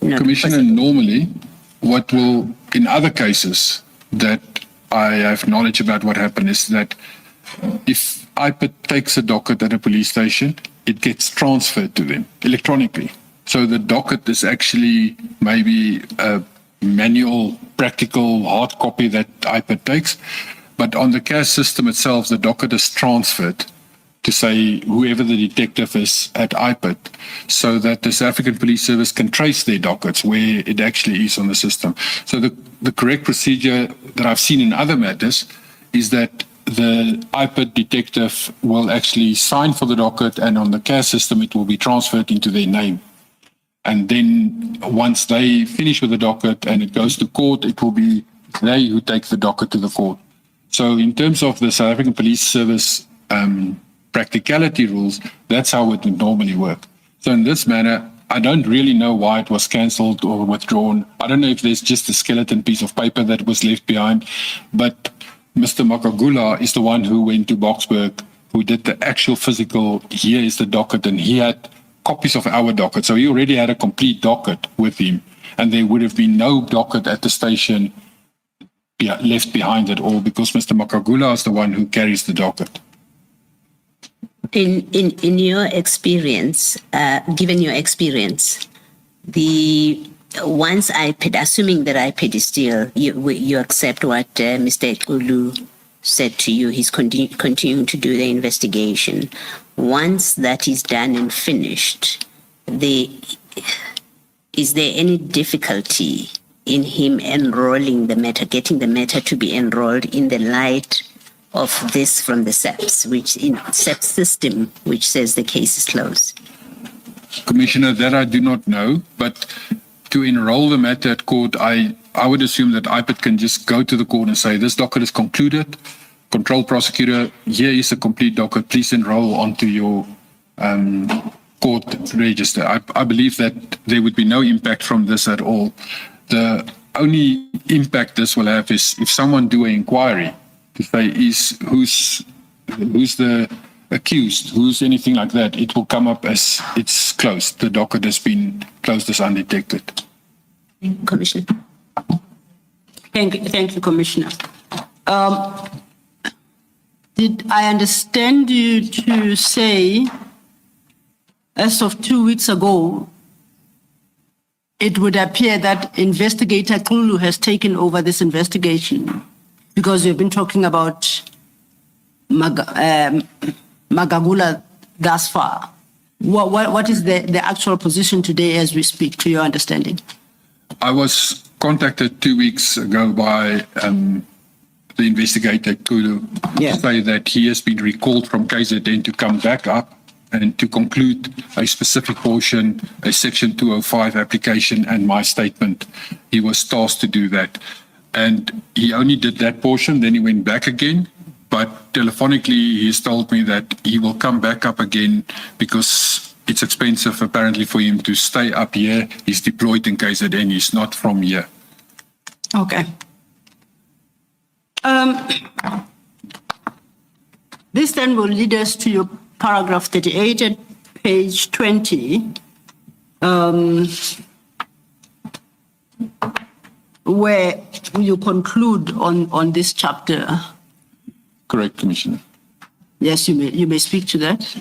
S3: not
S2: Commissioner,
S3: possible?
S2: normally, what will, in other cases that I have knowledge about what happened is that if IPID takes a docket at a police station, it gets transferred to them electronically. So the docket is actually maybe a manual, practical, hard copy that IPID takes. But on the CAS system itself, the docket is transferred to say whoever the detective is at IPID, so that the South African Police Service can trace their dockets where it actually is on the system. So the correct procedure that I've seen in other matters is that the IPID detective will actually sign for the docket, and on the CAS system, it will be transferred into their name. And then once they finish with the docket and it goes to court, it will be they who take the docket to the court. So in terms of the South African Police Service practicality rules, that's how it would normally work. So in this manner, I don't really know why it was cancelled or withdrawn. I don't know if there's just a skeleton piece of paper that was left behind, but Mr. Makagula is the one who went to Boksburg, who did the actual physical, here is the docket, and he had copies of our docket. So he already had a complete docket with him, and there would have been no docket at the station left behind at all, because Mr. Makagula is the one who carries the docket.
S3: In your experience, given your experience, once IPID, assuming that IPID is still, you accept what Mr. Ekulu said to you, he's continuing to do the investigation. Once that is done and finished, is there any difficulty in him enrolling the matter, getting the matter to be enrolled in the light of this from the SAPS, which, SAPS system, which says the case is closed?
S2: Commissioner, that I do not know, but to enroll the matter at court, I would assume that IPID can just go to the court and say, this docket is concluded. Control prosecutor, here is a complete docket. Please enroll onto your court register. I believe that there would be no impact from this at all. The only impact this will have is if someone do an inquiry to say who's the accused, who's anything like that, it will come up as it's closed. The docket has been closed as undetected.
S3: Commissioner.
S1: Thank you, Commissioner. Did I understand you to say, as of 2 weeks ago, it would appear that Investigator Kulu has taken over this investigation? Because we've been talking about Magagula thus far. What is the actual position today as we speak, to your understanding?
S2: I was contacted 2 weeks ago by the investigator Kulu to say that he has been recalled from KZN to come back up and to conclude a specific portion, a Section 205 application and my statement. He was tasked to do that. And he only did that portion, then he went back again. But telephonically, he's told me that he will come back up again because it's expensive apparently for him to stay up here. He's deployed in KZN, he's not from here.
S1: Okay. This then will lead us to your paragraph 38 at page 20, where you conclude on this chapter.
S2: Correct, Commissioner.
S1: Yes, you may speak to that.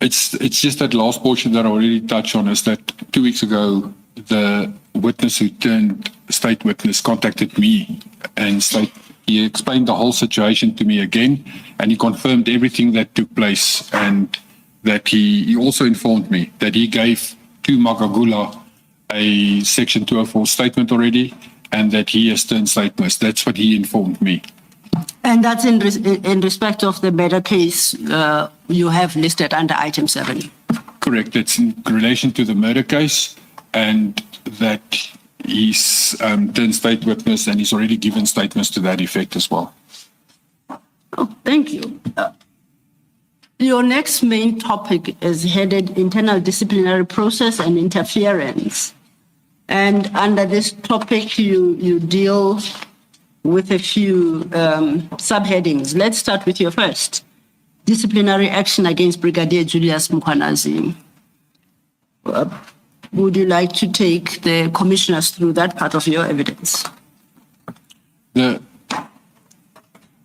S2: It's just that last portion that I already touched on, is that 2 weeks ago, the witness who turned state witness contacted me and he explained the whole situation to me again, and he confirmed everything that took place, and that he also informed me that he gave to Magagula a Section 204 statement already, and that he has turned state witness. That's what he informed me.
S1: And that's in respect of the murder case you have listed under item 7.
S2: Correct. It's in relation to the murder case, and that he's turned state witness, and he's already given statements to that effect as well.
S1: Oh, thank you. Your next main topic is headed Internal Disciplinary Process and Interference. And under this topic, you deal with a few subheadings. Let's start with your first. Disciplinary action against Brigadier Julius Mkhwanazi. Would you like to take the commissioners through that part of your evidence?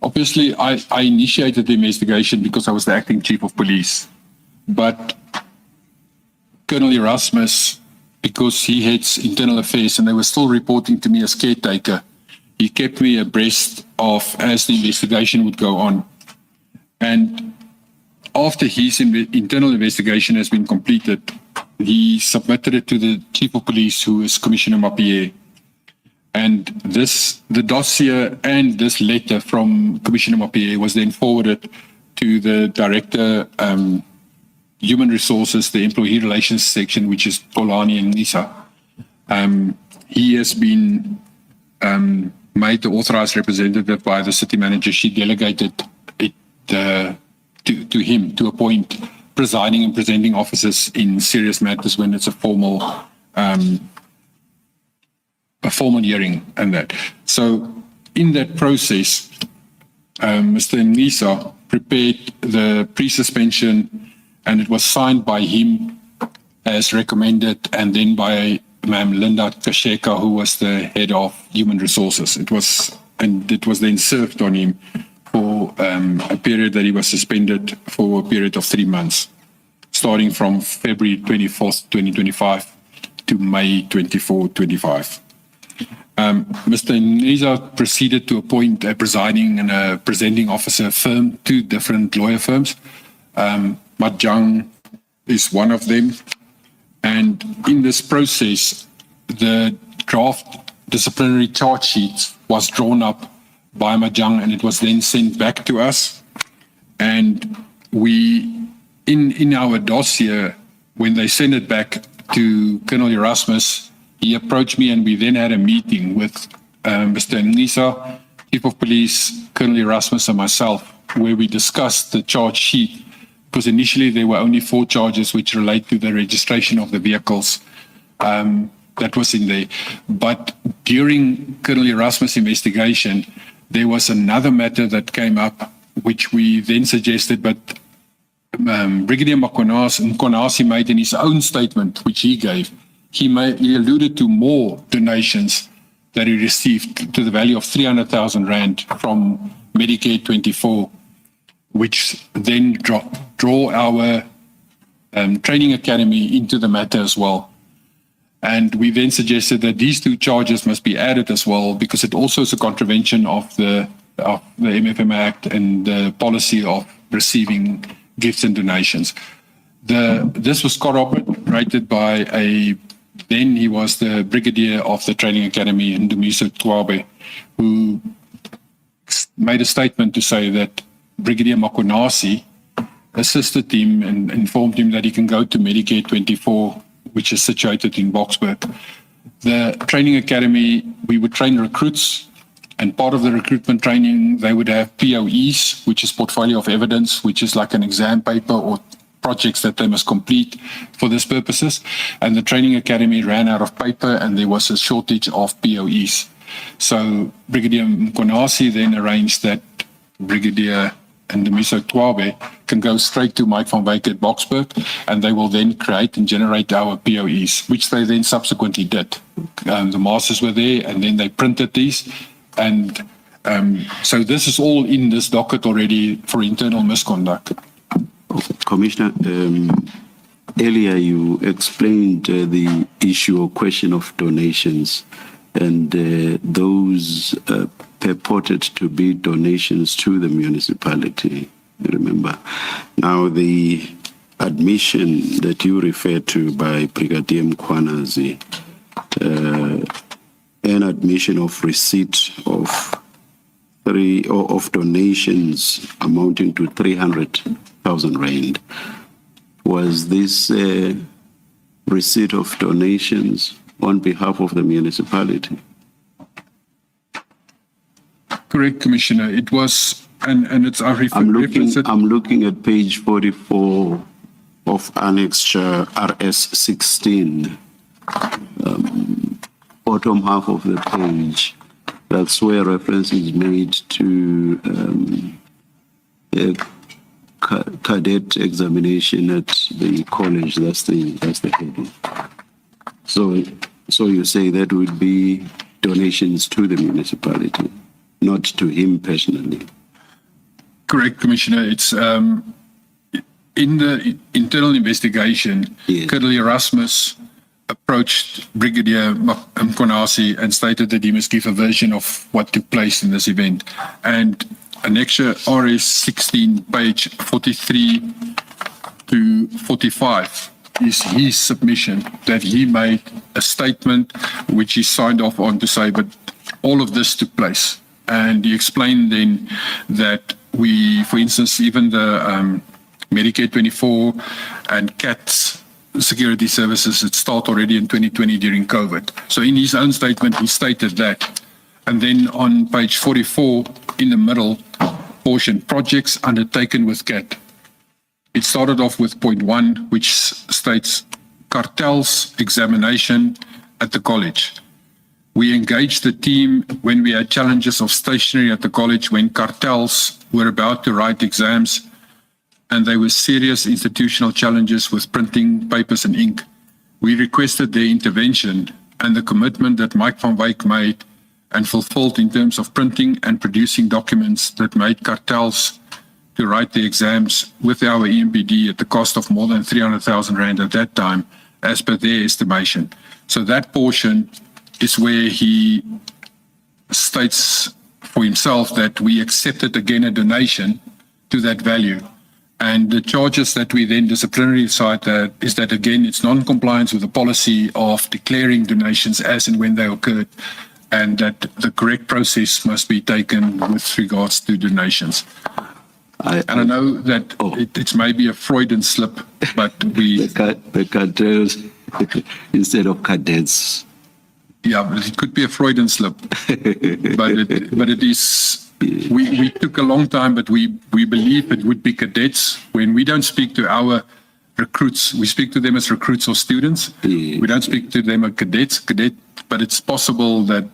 S2: Obviously, I initiated the investigation because I was the acting chief of police. But Colonel Erasmus, because he heads internal affairs and they were still reporting to me as caretaker, he kept me abreast of as the investigation would go on. And after his internal investigation has been completed, he submitted it to the chief of police, who is Commissioner Mapie. And the dossier and this letter from Commissioner Mapie was then forwarded to the Director Human Resources, the Employee Relations section, which is Polani and Nisa. He has been made the authorized representative by the city manager. She delegated it to him to appoint presiding and presenting officers in serious matters when it's a formal hearing and that. So in that process, Mr. Nisa prepared the pre-suspension, and it was signed by him as recommended, and then by Ma'am Linda Kasheka, who was the head of human resources. It was then served on him for a period that he was suspended for a period of 3 months, starting from February 24th, 2025 to May 24, 25. Mr. Nisa proceeded to appoint a presiding and a presenting officer firm, 2 different lawyer firms. Matjang is one of them. And in this process, the draft disciplinary charge sheet was drawn up by Majang, and it was then sent back to us. And we, in our dossier, when they sent it back to Colonel Erasmus, he approached me and we then had a meeting with Mr. Ngisa, Chief of Police, Colonel Erasmus and myself, where we discussed the charge sheet, because initially there were only 4 charges which relate to the registration of the vehicles. That was in there. But during Colonel Erasmus' investigation, there was another matter that came up, which we then suggested, but Brigadier Mkhwanazi made in his own statement, which he gave, he alluded to more donations that he received to the value of 300,000 Rand from Medicare 24, which then draw our training academy into the matter as well. And we then suggested that these 2 charges must be added as well, because it also is a contravention of the MFM Act and the policy of receiving gifts and donations. This was corroborated by then he was the brigadier of the training academy in Dumiso Twabe, who made a statement to say that Brigadier Mkhwanazi assisted him and informed him that he can go to Medicare 24, which is situated in Boksburg. The training academy, we would train recruits, and part of the recruitment training, they would have POEs, which is portfolio of evidence, which is like an exam paper or projects that they must complete for this purposes. And the training academy ran out of paper and there was a shortage of POEs. So Brigadier Mkhwanazi then arranged that Brigadier and the Miso Twabe can go straight to Mike van Wyk at Boksburg, and they will then create and generate our POEs, which they then subsequently did. The masters were there, and then they printed these. And so this is all in this docket already for internal misconduct.
S4: Commissioner, earlier you explained the issue or question of donations, and those purported to be donations to the municipality, remember. Now, the admission that you referred to by Brigadier Mkhwanazi, an admission of receipt of donations amounting to 300,000 Rand. Was this receipt of donations on behalf of the municipality?
S2: Correct, Commissioner. It was, and it's our
S4: I'm looking at page 44 of Annexure RS 16, bottom half of the page. That's where reference is made to a cadet examination at the college. That's the heading. So you say that would be donations to the municipality, not to him personally.
S2: Correct, Commissioner. It's in the internal investigation,
S4: Yes.
S2: Colonel Erasmus approached Brigadier Mkhwanazi and stated that he must give a version of what took place in this event. And Annexure RS 16, page 43 to 45, is his submission that he made a statement which he signed off on to say, but all of this took place. And he explained then that we, for instance, even the Medicare 24 and CATS security services, it started already in 2020 during COVID. So in his own statement, he stated that. And then on page 44, in the middle portion, projects undertaken with CAT. It started off with point 1, which states cartels examination at the college. We engaged the team when we had challenges of stationery at the college when cartels were about to write exams, and there were serious institutional challenges with printing papers and ink. We requested their intervention and the commitment that Mike van Wyk made and fulfilled in terms of printing and producing documents that made cartels to write the exams with our EMPD at the cost of more than 300,000 Rand at that time, as per their estimation. So that portion is where he states for himself that we accepted again a donation to that value. And the charges that we then disciplinary side is that, again, it's non-compliance with the policy of declaring donations as and when they occurred. and that the correct process must be taken with regards to donations. And I know that it's maybe a Freudian slip, but
S4: the cartels instead of cadets.
S2: Yeah, it could be a Freudian slip, but it is. We took a long time, but we believe it would be cadets. When we don't speak to our recruits, we speak to them as recruits or students. We don't speak to them as cadets, but it's possible that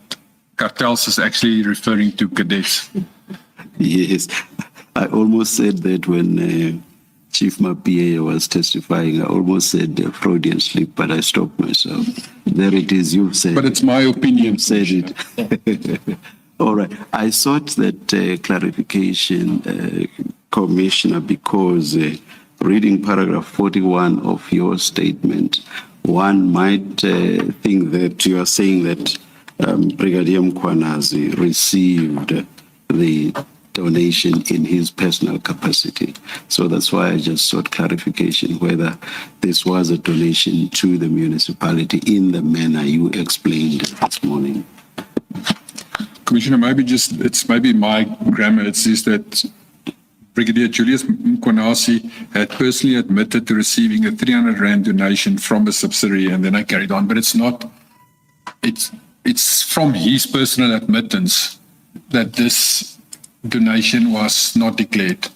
S2: cartels is actually referring to cadets.
S4: Yes, I almost said that when Chief Mapia was testifying. I almost said Freudian slip, but I stopped myself. There it is, you've said
S2: But it's my opinion.
S4: You've said it. All right. I sought that clarification, Commissioner, because reading paragraph 41 of your statement, one might think that you are saying that Brigadier Mkhwanazi received the donation in his personal capacity. So that's why I just sought clarification whether this was a donation to the municipality in the manner you explained this morning.
S2: Commissioner, it's maybe my grammar. It says that Brigadier Julius Mkhwanazi had personally admitted to receiving a 300 Rand donation from a subsidiary, and then I carried on. But it's not, it's from his personal admittance that this donation was not declared.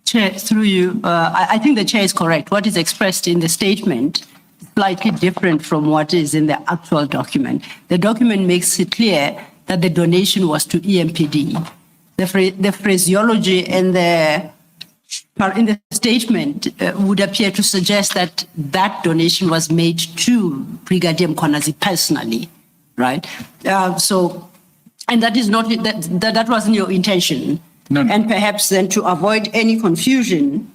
S1: Chair, through you, I think the chair is correct. What is expressed in the statement is slightly different from what is in the actual document. The document makes it clear that the donation was to EMPD. The phraseology in the statement would appear to suggest that that donation was made to Brigadier Mkhwanazi personally, right? And that is not that wasn't your intention.
S2: No.
S1: And perhaps then to avoid any confusion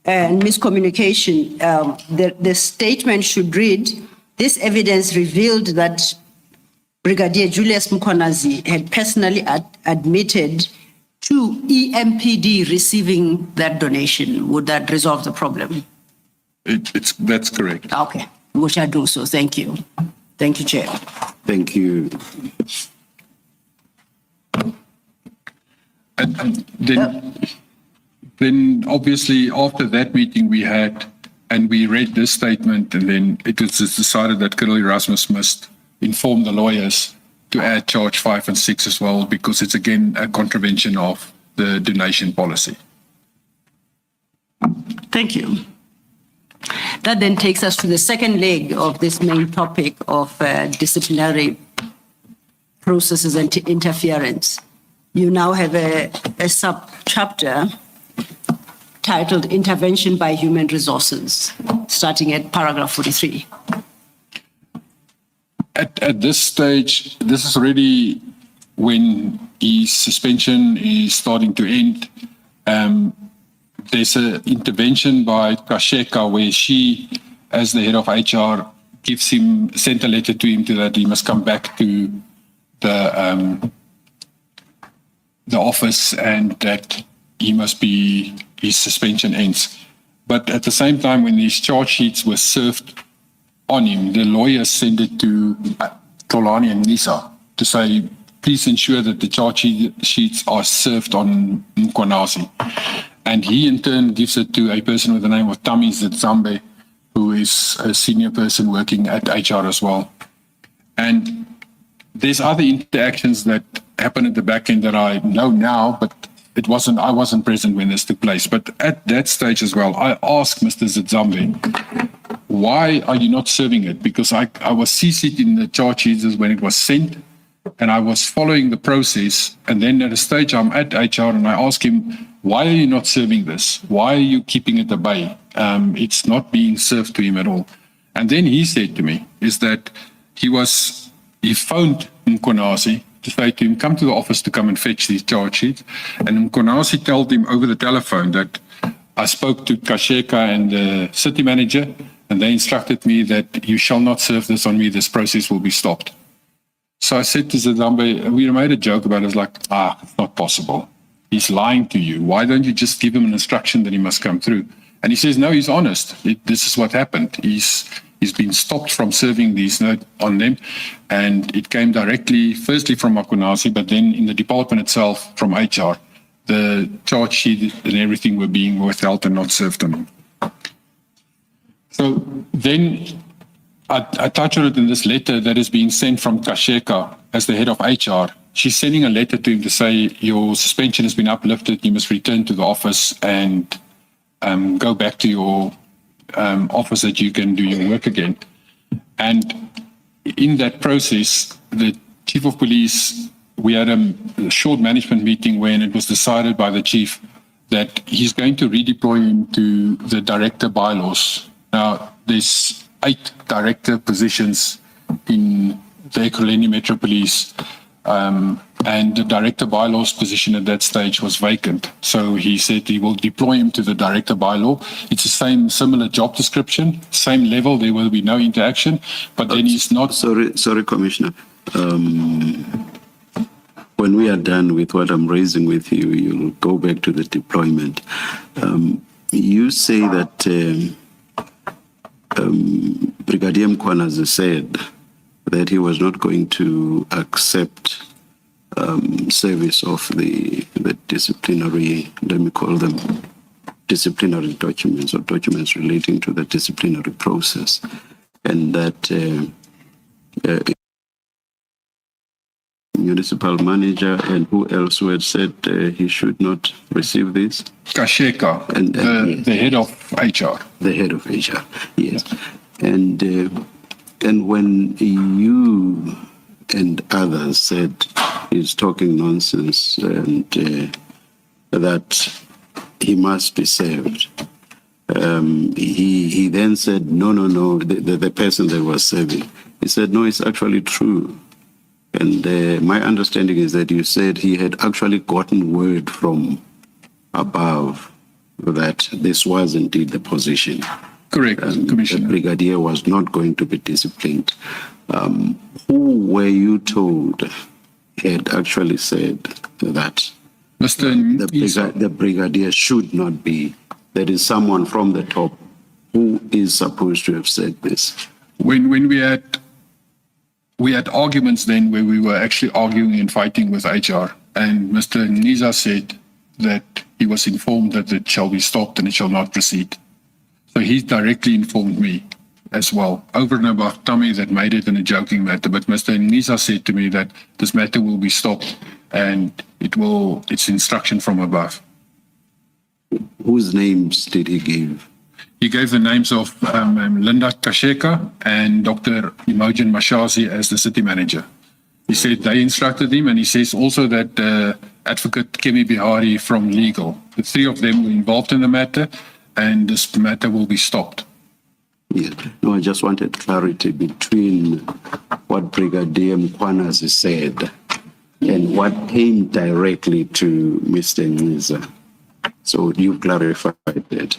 S1: and miscommunication, the statement should read: this evidence revealed that Brigadier Julius Mkhwanazi had personally admitted to EMPD receiving that donation. Would that resolve the problem?
S2: That's correct.
S1: Okay, we shall do so. Thank you. Thank you, Chair.
S4: Thank you.
S2: And then obviously after that meeting we had, and we read this statement, and then it was decided that Colonel Erasmus must inform the lawyers to add charge 5 and 6 as well, because it's again a contravention of the donation policy.
S1: Thank you. That then takes us to the second leg of this main topic of disciplinary processes and interference. You now have a sub-chapter titled Intervention by Human Resources, starting at paragraph 43.
S2: At this stage, this is already when his suspension is starting to end. There's an intervention by Kasheka where she, as the head of HR, sent a letter to him that he must come back to the office and that his suspension ends. But at the same time, when these charge sheets were served on him, the lawyers sent it to Tolani and Nisa to say, please ensure that the charge sheets are served on Mkhwanazi. And he in turn gives it to a person with the name of Tami Zitzambe, who is a senior person working at HR as well. And there's other interactions that happen at the back end that I know now, but I wasn't present when this took place. But at that stage as well, I asked Mr. Zitzambe, why are you not serving it? Because I was CC'd in the charge sheets when it was sent, and I was following the process. And then at a stage I'm at HR and I ask him, why are you not serving this? Why are you keeping it at bay? It's not being served to him at all. And then he said to me, is that he phoned Mkhwanazi to say to him, come to the office to come and fetch these charge sheets. And Mkhwanazi told him over the telephone that I spoke to Kasheka and the city manager, and they instructed me that you shall not serve this on me, this process will be stopped. So I said to Zitzambe, we made a joke about it, it's like, it's not possible. He's lying to you. Why don't you just give him an instruction that he must come through? And he says, no, he's honest. This is what happened. He he's been stopped from serving these notes on them. And it came directly, firstly from Mkhwanazi, but then in the department itself from HR. The charge sheet and everything were being withheld and not served on him. So then I touch on it in this letter that is being sent from Kasheka as the head of HR. She's sending a letter to him to say, your suspension has been uplifted, you must return to the office and go back to your office that you can do your work again. And in that process, the chief of police, we had a short management meeting when it was decided by the chief that he's going to redeploy him to the director bylaws. Now, there's 8 director positions in the Ekurhuleni Metro Police, and the director bylaws position at that stage was vacant. So he said he will deploy him to the director bylaw. It's the same, similar job description, same level, there will be no interaction, but then he's not...
S4: Sorry, Commissioner. When we are done with what I'm raising with you, you'll go back to the deployment. You say that Brigadier Mkhwanazi said that he was not going to accept service of the disciplinary, let me call them disciplinary documents or documents relating to the disciplinary process, and that municipal manager and who else who had said he should not receive this?
S2: Kasheka,
S4: And
S2: the head of HR.
S4: The head of HR, yes. And when you and others said he's talking nonsense and that he must be served, he then said, no, the person that was serving, he said, no, it's actually true. And my understanding is that you said he had actually gotten word from above that this was indeed the position.
S2: Correct, Commissioner.
S4: The brigadier was not going to be disciplined. Who were you told had actually said that the brigadier should not be? There is someone from the top who is supposed to have said this.
S2: When we had arguments then where we were actually arguing and fighting with HR, and Mr. Niza said that he was informed that it shall be stopped and it shall not proceed. So he directly informed me as well, over and above Tommy that made it in a joking matter. But Mr. Niza said to me that this matter will be stopped and it's instruction from above.
S4: Whose names did he give?
S2: He gave the names of Linda Kasheka and Dr. Imogen Mkhwanazi as the city manager. He said they instructed him, and he says also that Advocate Kemi Bihari from legal. The 3 of them were involved in the matter, and this matter will be stopped.
S4: Yeah. No, I just wanted clarity between what Brigadier Mkhwanazi said and what came directly to Mr. Niza. So you clarified that.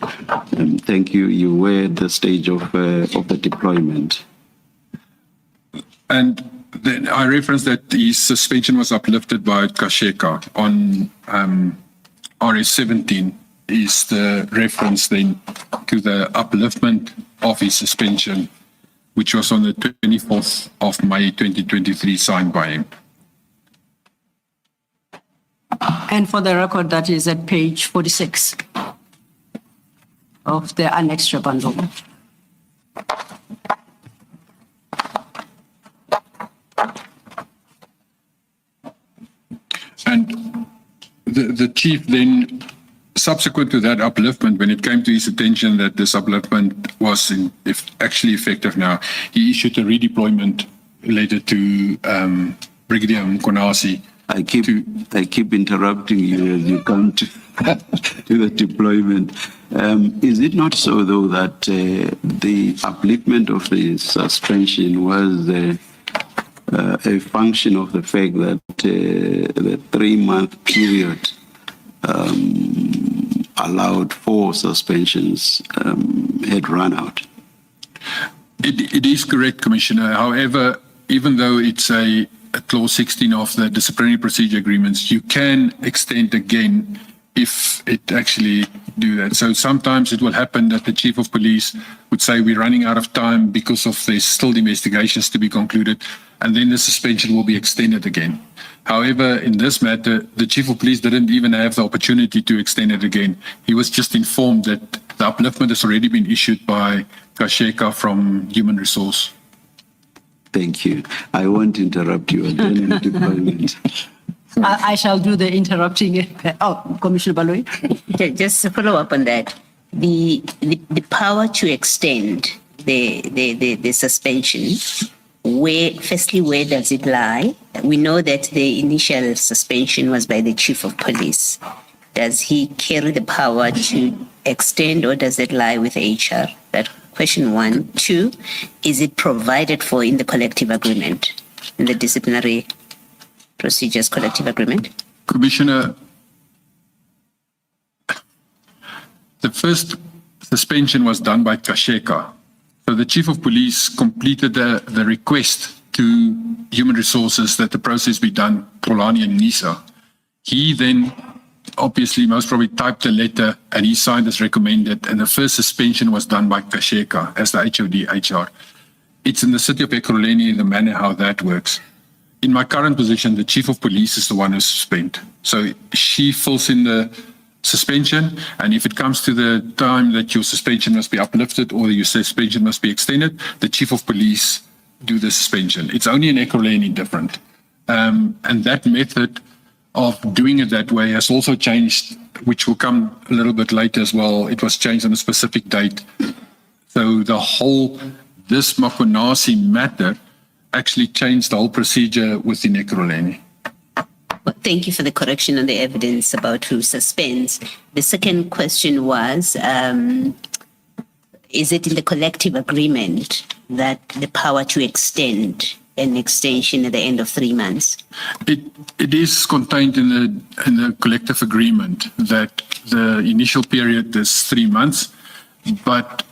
S4: Thank you. You were at the stage of the deployment.
S2: And then I referenced that his suspension was uplifted by Kasheka on RS17 is the reference then to the upliftment of his suspension, which was on the 24th of May 2023, signed by him.
S1: And for the record, that is at page 46 of the annexed bundle.
S2: And the chief then, subsequent to that upliftment, when it came to his attention that this upliftment was actually effective now, he issued a redeployment letter to Brigadier Mkhwanazi.
S4: I keep interrupting you as you come to the deployment. Is it not so, though, that the upliftment of the suspension was a function of the fact that the 3-month period allowed for suspensions had run out?
S2: It is correct, Commissioner. However, even though it's a clause 16 of the disciplinary procedure agreements, you can extend again if it actually do that. So sometimes it will happen that the chief of police would say we're running out of time because of there's still investigations to be concluded, and then the suspension will be extended again. However, in this matter, the chief of police didn't even have the opportunity to extend it again. He was just informed that the upliftment has already been issued by Kasheka from Human Resource.
S4: Thank you. I won't interrupt you again in deployment.
S1: I shall do the interrupting. Oh, Commissioner Baloyi.
S3: Just to follow up on that, the power to extend the suspension, where does it lie? We know that the initial suspension was by the chief of police. Does he carry the power to extend, or does it lie with HR? That question one. Two, is it provided for in the collective agreement, in the disciplinary procedures collective agreement?
S2: Commissioner, the first suspension was done by Kasheka. So the chief of police completed the request to Human Resources that the process be done, Polani and Nisa. He then obviously most probably typed a letter and he signed as recommended, and the first suspension was done by Kasheka as the HOD HR. It's in the city of Ekurhuleni, the manner how that works. In my current position, the chief of police is the one who's suspended. So she fills in the suspension, and if it comes to the time that your suspension must be uplifted or your suspension must be extended, the chief of police do the suspension. It's only in Ekurhuleni different. And that method of doing it that way has also changed, which will come a little bit later as well. It was changed on a specific date. So this Mkhwanazi matter actually changed the whole procedure within Ekurhuleni.
S3: Well, thank you for the correction on the evidence about who suspends. The second question was, is it in the collective agreement that the power to extend an extension at the end of 3 months?
S2: It is contained in the collective agreement that the initial period is 3 months, but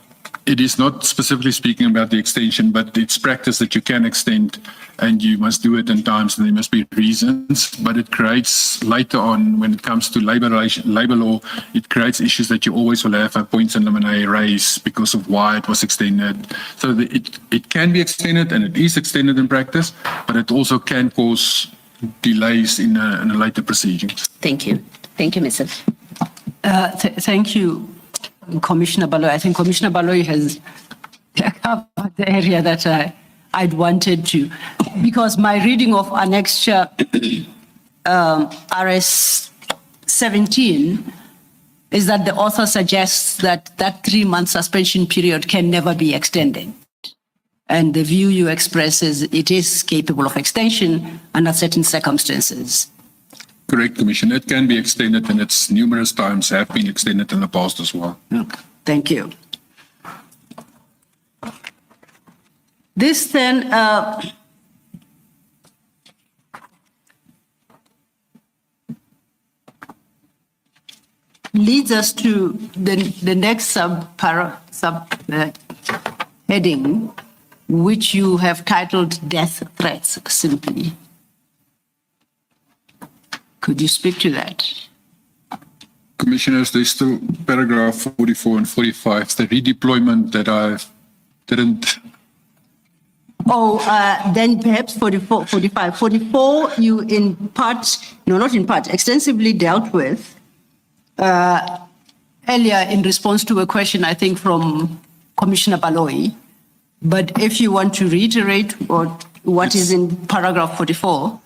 S2: it is not specifically speaking about the extension, but it's practice that you can extend and you must do it in times and there must be reasons. But it creates later on, when it comes to labor law, it creates issues that you always will have a points and limine raise because of why it was extended. So it can be extended and it is extended in practice, but it also can cause delays in a later proceedings.
S3: Thank you. Thank you, Mr.
S1: Thank you, Commissioner Baloyi. I think Commissioner Baloyi has covered the area that I'd wanted to, because my reading of Annexure RS 17 is that the author suggests that 3 month suspension period can never be extended. And the view you express is it is capable of extension under certain circumstances.
S2: Correct, Commissioner. It can be extended, and it's numerous times have been extended in the past as well.
S1: Thank you. This then leads us to the next heading, which you have titled Death Threats simply. Could you speak to that?
S2: Commissioners, there's still paragraph 44 and 45, the redeployment that I didn't.
S1: Oh, then perhaps 44, 45. 44, you in part, no, not in part, extensively dealt with earlier in response to a question, I think, from Commissioner Baloyi. But if you want to reiterate what is in paragraph 44,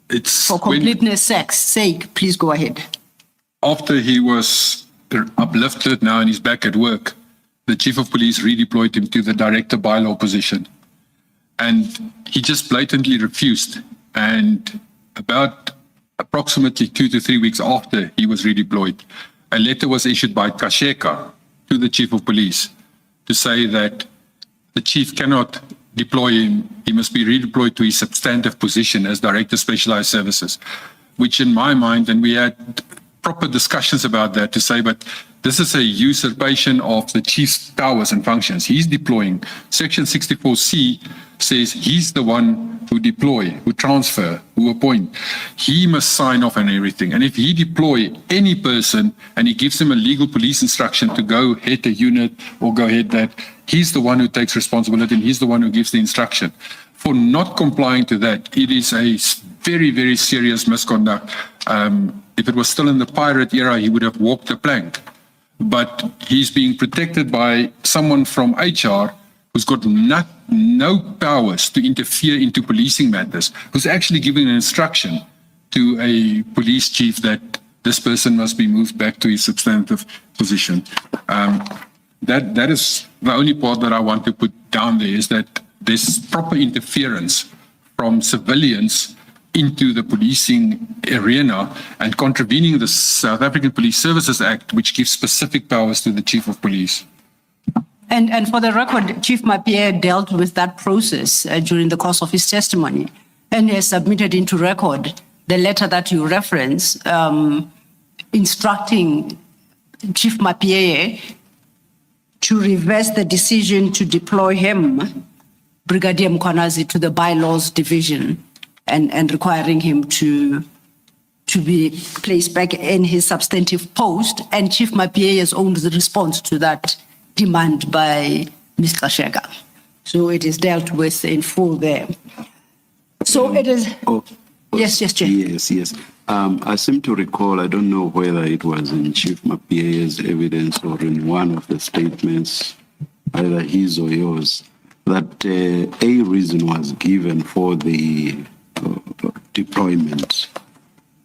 S2: It's
S1: for completeness sake, please go ahead.
S2: After he was uplifted now and he's back at work, the chief of police redeployed him to the director bylaw position. And he just blatantly refused. And about approximately 2 to 3 weeks after he was redeployed, a letter was issued by Kasheka to the chief of police to say that the chief cannot deploy him. He must be redeployed to his substantive position as Director Specialized Services, which in my mind, and we had proper discussions about that to say, but this is a usurpation of the chief's powers and functions. He's deploying. Section 64C says he's the one who who deploy, who transfer, who appoint, he must sign off on everything. And if he deploy any person and he gives them a legal police instruction to go head a unit or go head that, he's the one who takes responsibility and he's the one who gives the instruction. For not complying to that, it is a very, very serious misconduct. If it was still in the pirate era, he would have walked the plank. But he's being protected by someone from HR who's got no powers to interfere into policing matters, who's actually giving an instruction to a police chief that this person must be moved back to his substantive position. That is the only part that I want to put down there, is that there's proper interference from civilians into the policing arena and contravening the South African Police Services Act, which gives specific powers to the Chief of Police.
S1: And for the record, Chief Mapie dealt with that process during the course of his testimony, and he has submitted into record the letter that you reference, instructing Chief Mapie to reverse the decision to deploy him, Brigadier Mkhwanazi, to the bylaws division and requiring him to be placed back in his substantive post, and Chief Mapie's own response to that demand by Ms. Kashega. So it is dealt with in full there. So it is. Yes, Chair.
S4: Yes. I seem to recall, I don't know whether it was in Chief Mapie's evidence or in one of the statements, either his or yours, that a reason was given for the deployment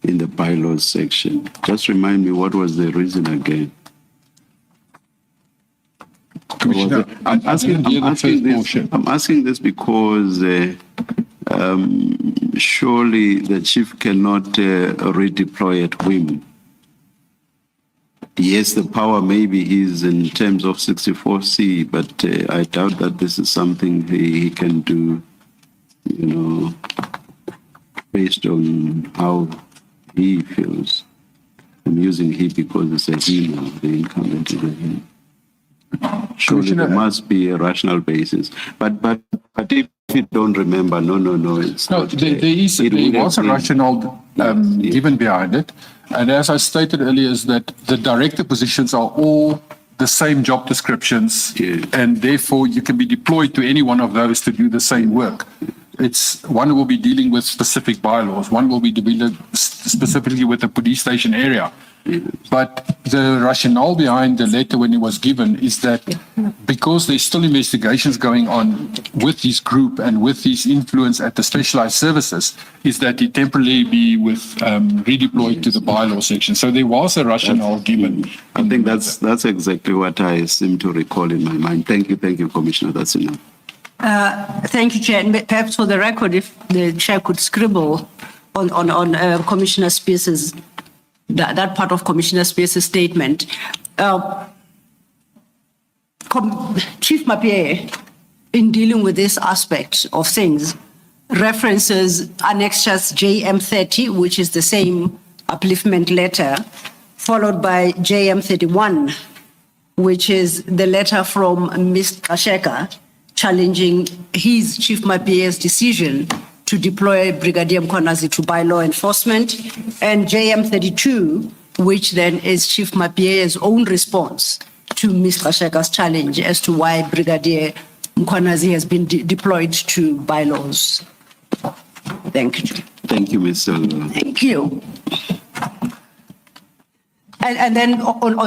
S4: in the bylaws section. Just remind me, what was the reason again?
S2: Commissioner,
S4: I'm asking this because surely the chief cannot redeploy at whim. Yes, the power maybe is in terms of 64C, but I doubt that this is something he can do, based on how he feels. I'm using he because it's a he now, the incumbent is a he. Surely there must be a rational basis. But if you don't remember, no, it's
S2: no,
S4: not.
S2: there was a rationale given behind it. And as I stated earlier, is that the director positions are all the same job descriptions, and therefore you can be deployed to any one of those to do the same work. It's one will be dealing with specific bylaws, one will be dealing specifically with the police station area. But the rationale behind the letter when it was given is that because there's still investigations going on with his group and with his influence at the specialized services, is that he temporarily be redeployed to the bylaw section. So there was a rationale given.
S4: I think that's exactly what I seem to recall in my mind. Thank you, Commissioner. That's enough.
S1: Thank you, Chair. And perhaps for the record, if the Chair could scribble on Commissioner Spears' that part of Commissioner Spears' statement. Chief Mapie, in dealing with this aspect of things, references annexures JM30, which is the same upliftment letter, followed by JM31, which is the letter from Ms. Kasheka challenging his, Chief Mapie's, decision to deploy Brigadier Mkhwanazi to bylaw enforcement, and JM32, which then is Chief Mapie's own response to Ms. Kasheka's challenge as to why Brigadier Mkhwanazi has been deployed to bylaws. Thank you.
S4: Thank you, Ms.
S1: Thank you. And then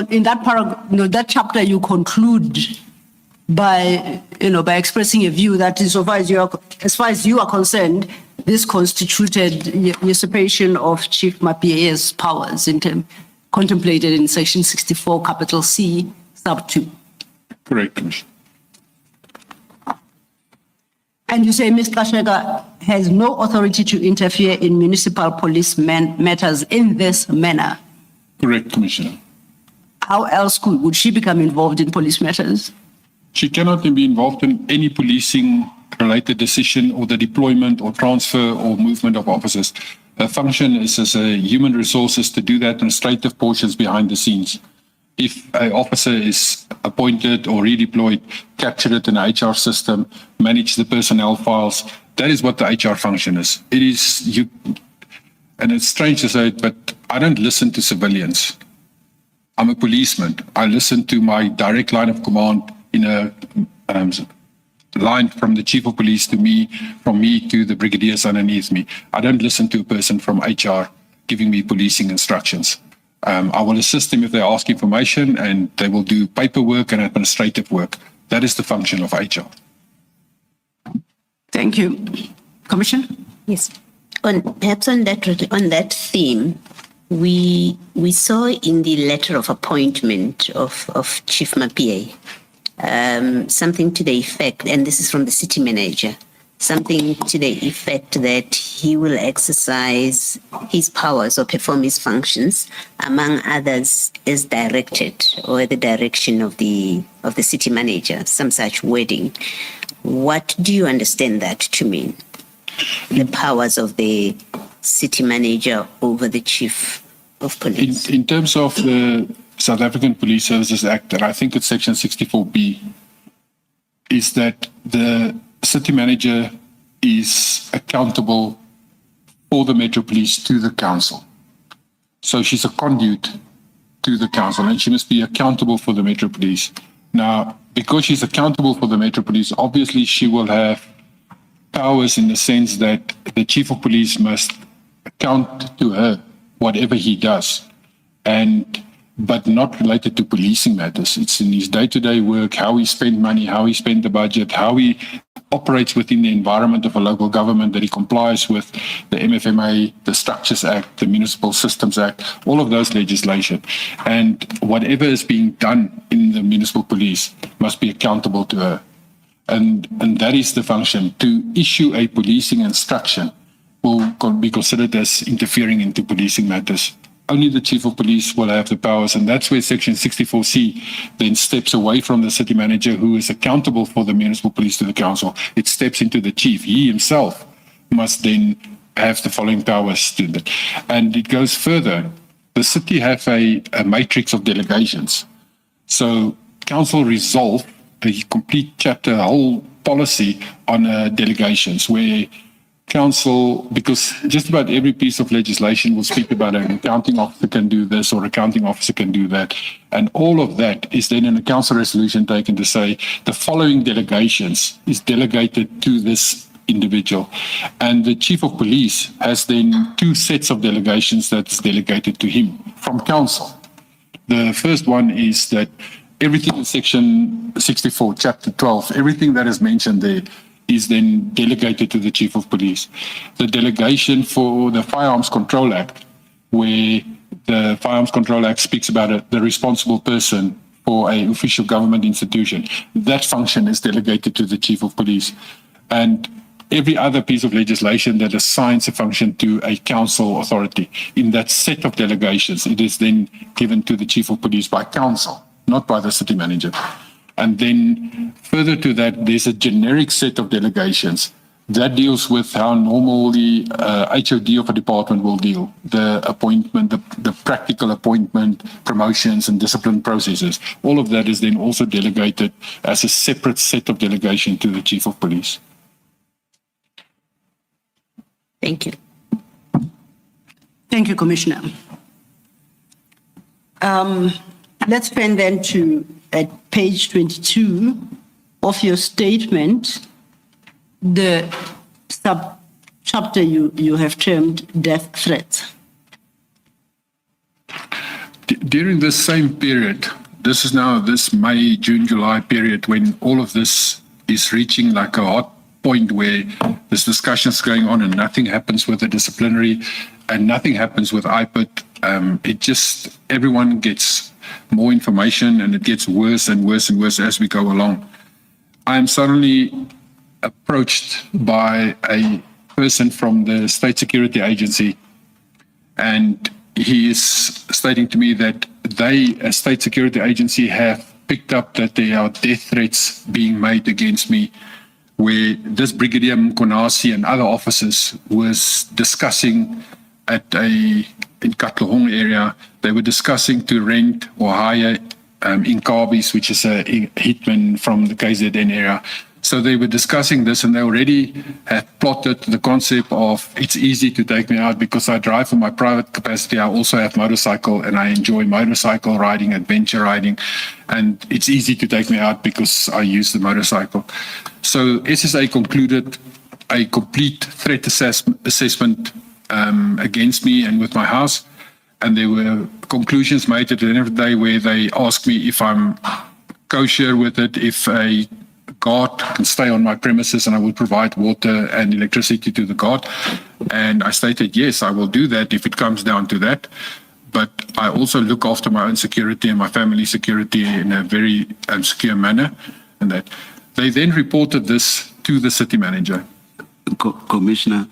S1: in that paragraph, that chapter, you conclude by expressing a view that as far as you are concerned, this constituted usurpation of Chief Mapie's powers contemplated in Section 64, capital C, sub 2.
S2: Correct, Commissioner.
S1: And you say Ms. Kashega has no authority to interfere in municipal police matters in this manner.
S2: Correct, Commissioner.
S1: How else would she become involved in police matters?
S2: She cannot be involved in any policing-related decision or the deployment or transfer or movement of officers. Her function is as a human resources to do that administrative portions behind the scenes. If an officer is appointed or redeployed, capture it in the HR system, manage the personnel files, That is what the HR function is. It is you, and it's strange to say it, but I don't listen to civilians. I'm a policeman. I listen to my direct line of command in a line from the chief of police to me, from me to the brigadiers underneath me. I don't listen to a person from HR giving me policing instructions. I will assist them if they ask information, and they will do paperwork and administrative work. That is the function of HR.
S1: Thank you. Commissioner?
S3: Yes. Perhaps on that theme, we saw in the letter of appointment of Chief Mapie, something to the effect, and this is from the city manager, something to the effect that he will exercise his powers or perform his functions, among others, as directed or the direction of the city manager, some such wording. What do you understand that to mean? The powers of the city manager over the chief of police.
S2: In terms of the South African Police Services Act, and I think it's section 64B, is that the city manager is accountable for the Metro Police to the council. So she's a conduit to the council, and she must be accountable for the Metro Police. Now, because she's accountable for the Metro Police, obviously she will have powers in the sense that the chief of police must account to her whatever he does, but not related to policing matters. It's in his day-to-day work, how he spent money, how he spent the budget, how he operates within the environment of a local government, that he complies with the MFMA, the Structures Act, the Municipal Systems Act, all of those legislation. And whatever is being done in the municipal police must be accountable to her. And that is the function. To issue a policing instruction will be considered as interfering into policing matters. Only the chief of police will have the powers, and that's where section 64C then steps away from the city manager, who is accountable for the municipal police to the council. It steps into the chief. He himself must then have the following powers to that. And it goes further. The city have a matrix of delegations. So council resolved a complete chapter, a whole policy on delegations, where council, because just about every piece of legislation will speak about an accounting officer can do this or accounting officer can do that. And all of that is then in a council resolution taken to say the following delegations is delegated to this individual. And the chief of police has then two sets of delegations that's delegated to him from council. The first one is that everything in section 64, chapter 12, everything that is mentioned there is then delegated to the chief of police. The delegation for the Firearms Control Act, where the Firearms Control Act speaks about the responsible person for an official government institution, that function is delegated to the chief of police. And every other piece of legislation that assigns a function to a council authority, in that set of delegations, it is then given to the chief of police by council, not by the city manager. And then further to that, there's a generic set of delegations that deals with how normally HOD of a department will deal, the appointment, the practical appointment, promotions and discipline processes. All of that is then also delegated as a separate set of delegation to the chief of police.
S3: Thank you.
S1: Thank you, Commissioner. Let's turn then to at page 22 of your statement, the sub-chapter you have termed death threats.
S2: During this same period, this is now this May, June, July period, when all of this is reaching like a hot point where this discussion is going on and nothing happens with the disciplinary and nothing happens with IPIT. It just, everyone gets more information and it gets worse and worse and worse as we go along. I am suddenly approached by a person from the State Security Agency, and he is stating to me that they, as State Security Agency, have picked up that there are death threats being made against me, where this Brigadier Mkhwanazi and other officers was discussing in Katlehong area, they were discussing to rent or hire Inkabis, which is a hitman from the KZN area. So they were discussing this, and they already had plotted the concept of it's easy to take me out because I drive in my private capacity. I also have motorcycle, and I enjoy motorcycle riding, adventure riding, and it's easy to take me out because I use the motorcycle. So SSA concluded a complete threat assessment against me and with my house, and there were conclusions made at the end of the day where they asked me if I'm kosher with it, if a guard can stay on my premises and I will provide water and electricity to the guard. And I stated, yes, I will do that if it comes down to that. But I also look after my own security and my family security in a very secure manner. And that they then reported this to the city manager.
S4: Commissioner,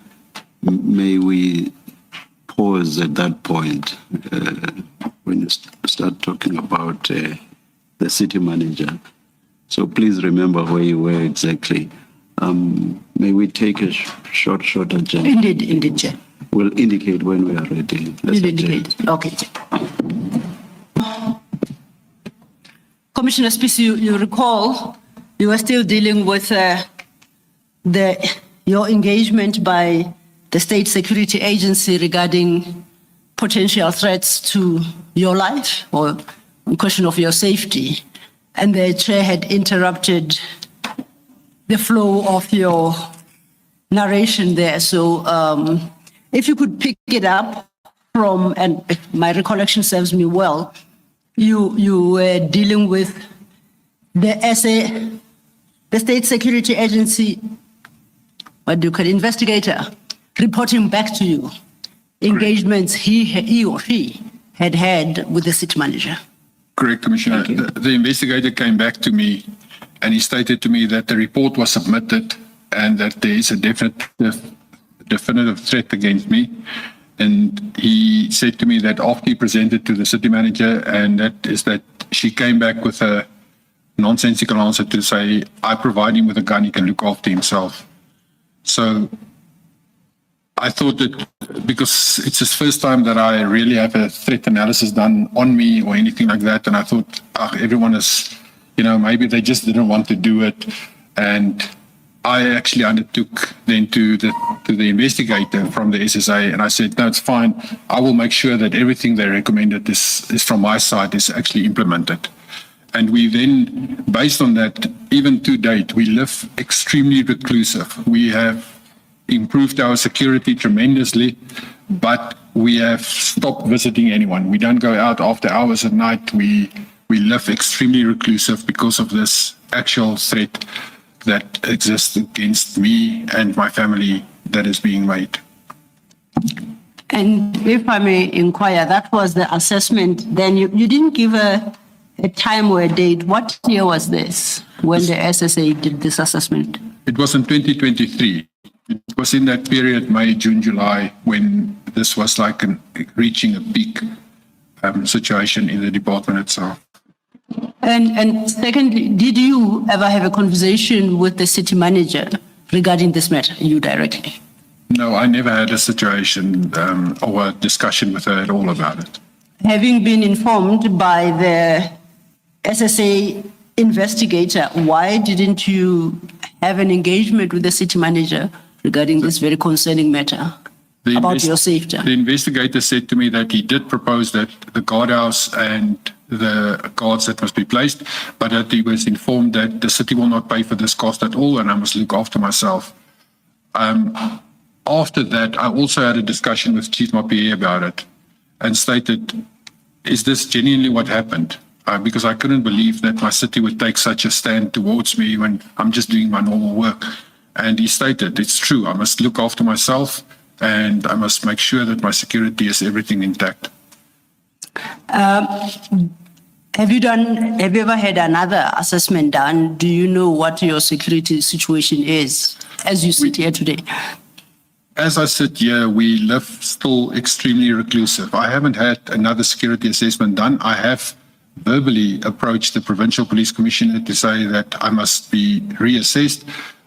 S4: may we pause at that point when you start talking about the city manager? So please remember where you were exactly. May we take a short agenda?
S1: Indeed, Chair.
S4: We'll indicate when we are ready.
S1: You'll indicate. Okay, Chair. Commissioner Spies, you recall you were still dealing with your engagement by the State Security Agency regarding potential threats to your life or in question of your safety. And the chair had interrupted the flow of your narration there. So if you could pick it up from, and if my recollection serves me well, you were dealing with the State Security Agency, what do you call it, investigator, reporting back to you engagements he or she had with the city manager.
S2: Correct, Commissioner. The investigator came back to me and he stated to me that the report was submitted and that there is a definitive threat against me. And he said to me that after he presented to the city manager, and that is that she came back with a nonsensical answer to say, I provide him with a gun, he can look after himself. So I thought that because it's his first time that I really have a threat analysis done on me or anything like that, and I thought, everyone is, maybe they just didn't want to do it. And I actually undertook then to the investigator from the SSA, and I said, no, it's fine. I will make sure that everything they recommended is from my side is actually implemented. And we then, based on that, even to date, we live extremely reclusive. We have improved our security tremendously, but we have stopped visiting anyone. We don't go out after hours at night. We live extremely reclusive because of this actual threat that exists against me and my family that is being made.
S1: And if I may inquire, that was the assessment. Then you didn't give a time or a date. What year was this when the SSA did this assessment?
S2: It was in 2023. It was in that period, May, June, July, when this was like reaching a peak situation in the department itself.
S1: And secondly, did you ever have a conversation with the city manager regarding this matter, you directly?
S2: No, I never had a situation or a discussion with her at all about it.
S1: Having been informed by the SSA investigator, why didn't you have an engagement with the city manager regarding this very concerning matter about your safety?
S2: The investigator said to me that he did propose that the guardhouse and the guards that must be placed, but that he was informed that the city will not pay for this cost at all and I must look after myself. After that, I also had a discussion with Chief Mapie about it and stated, is this genuinely what happened? Because I couldn't believe that my city would take such a stand towards me when I'm just doing my normal work. And he stated, it's true, I must look after myself and I must make sure that my security is everything intact.
S1: Have you ever had another assessment done? Do you know what your security situation is as you sit here today?
S2: As I sit here, we live still extremely reclusive. I haven't had another security assessment done. I have verbally approached the Provincial Police Commissioner to say that I must be reassessed,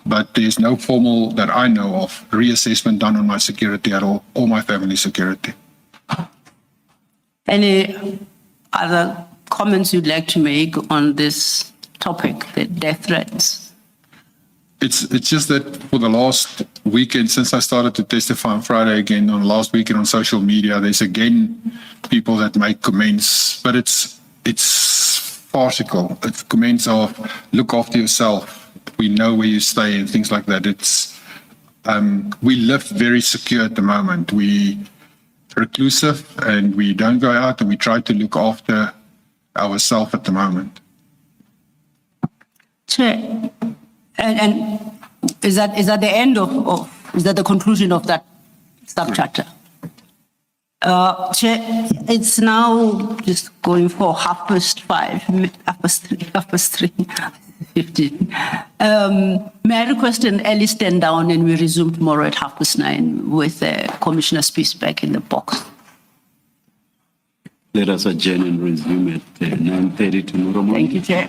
S2: but there's no formal, that I know of, reassessment done on my security at all, or my family security.
S1: Any other comments you'd like to make on this topic, the death threats?
S2: It's just that for the last weekend, since I started to testify on Friday again, on last weekend on social media, there's again people that make comments, but it's farcical. It's comments of look after yourself. We know where you stay and things like that. We live very secure at the moment. We reclusive and we don't go out and we try to look after ourselves at the moment.
S1: Chair, and is that the end of is that the conclusion of that subchapter? Chair, it's now just going for 5:30, 15. May I request an early stand down and we resume tomorrow at 9:30 with Commissioner Spies back in the box.
S4: Let us adjourn and resume at 9:30 tomorrow morning.
S1: Thank you, Chair.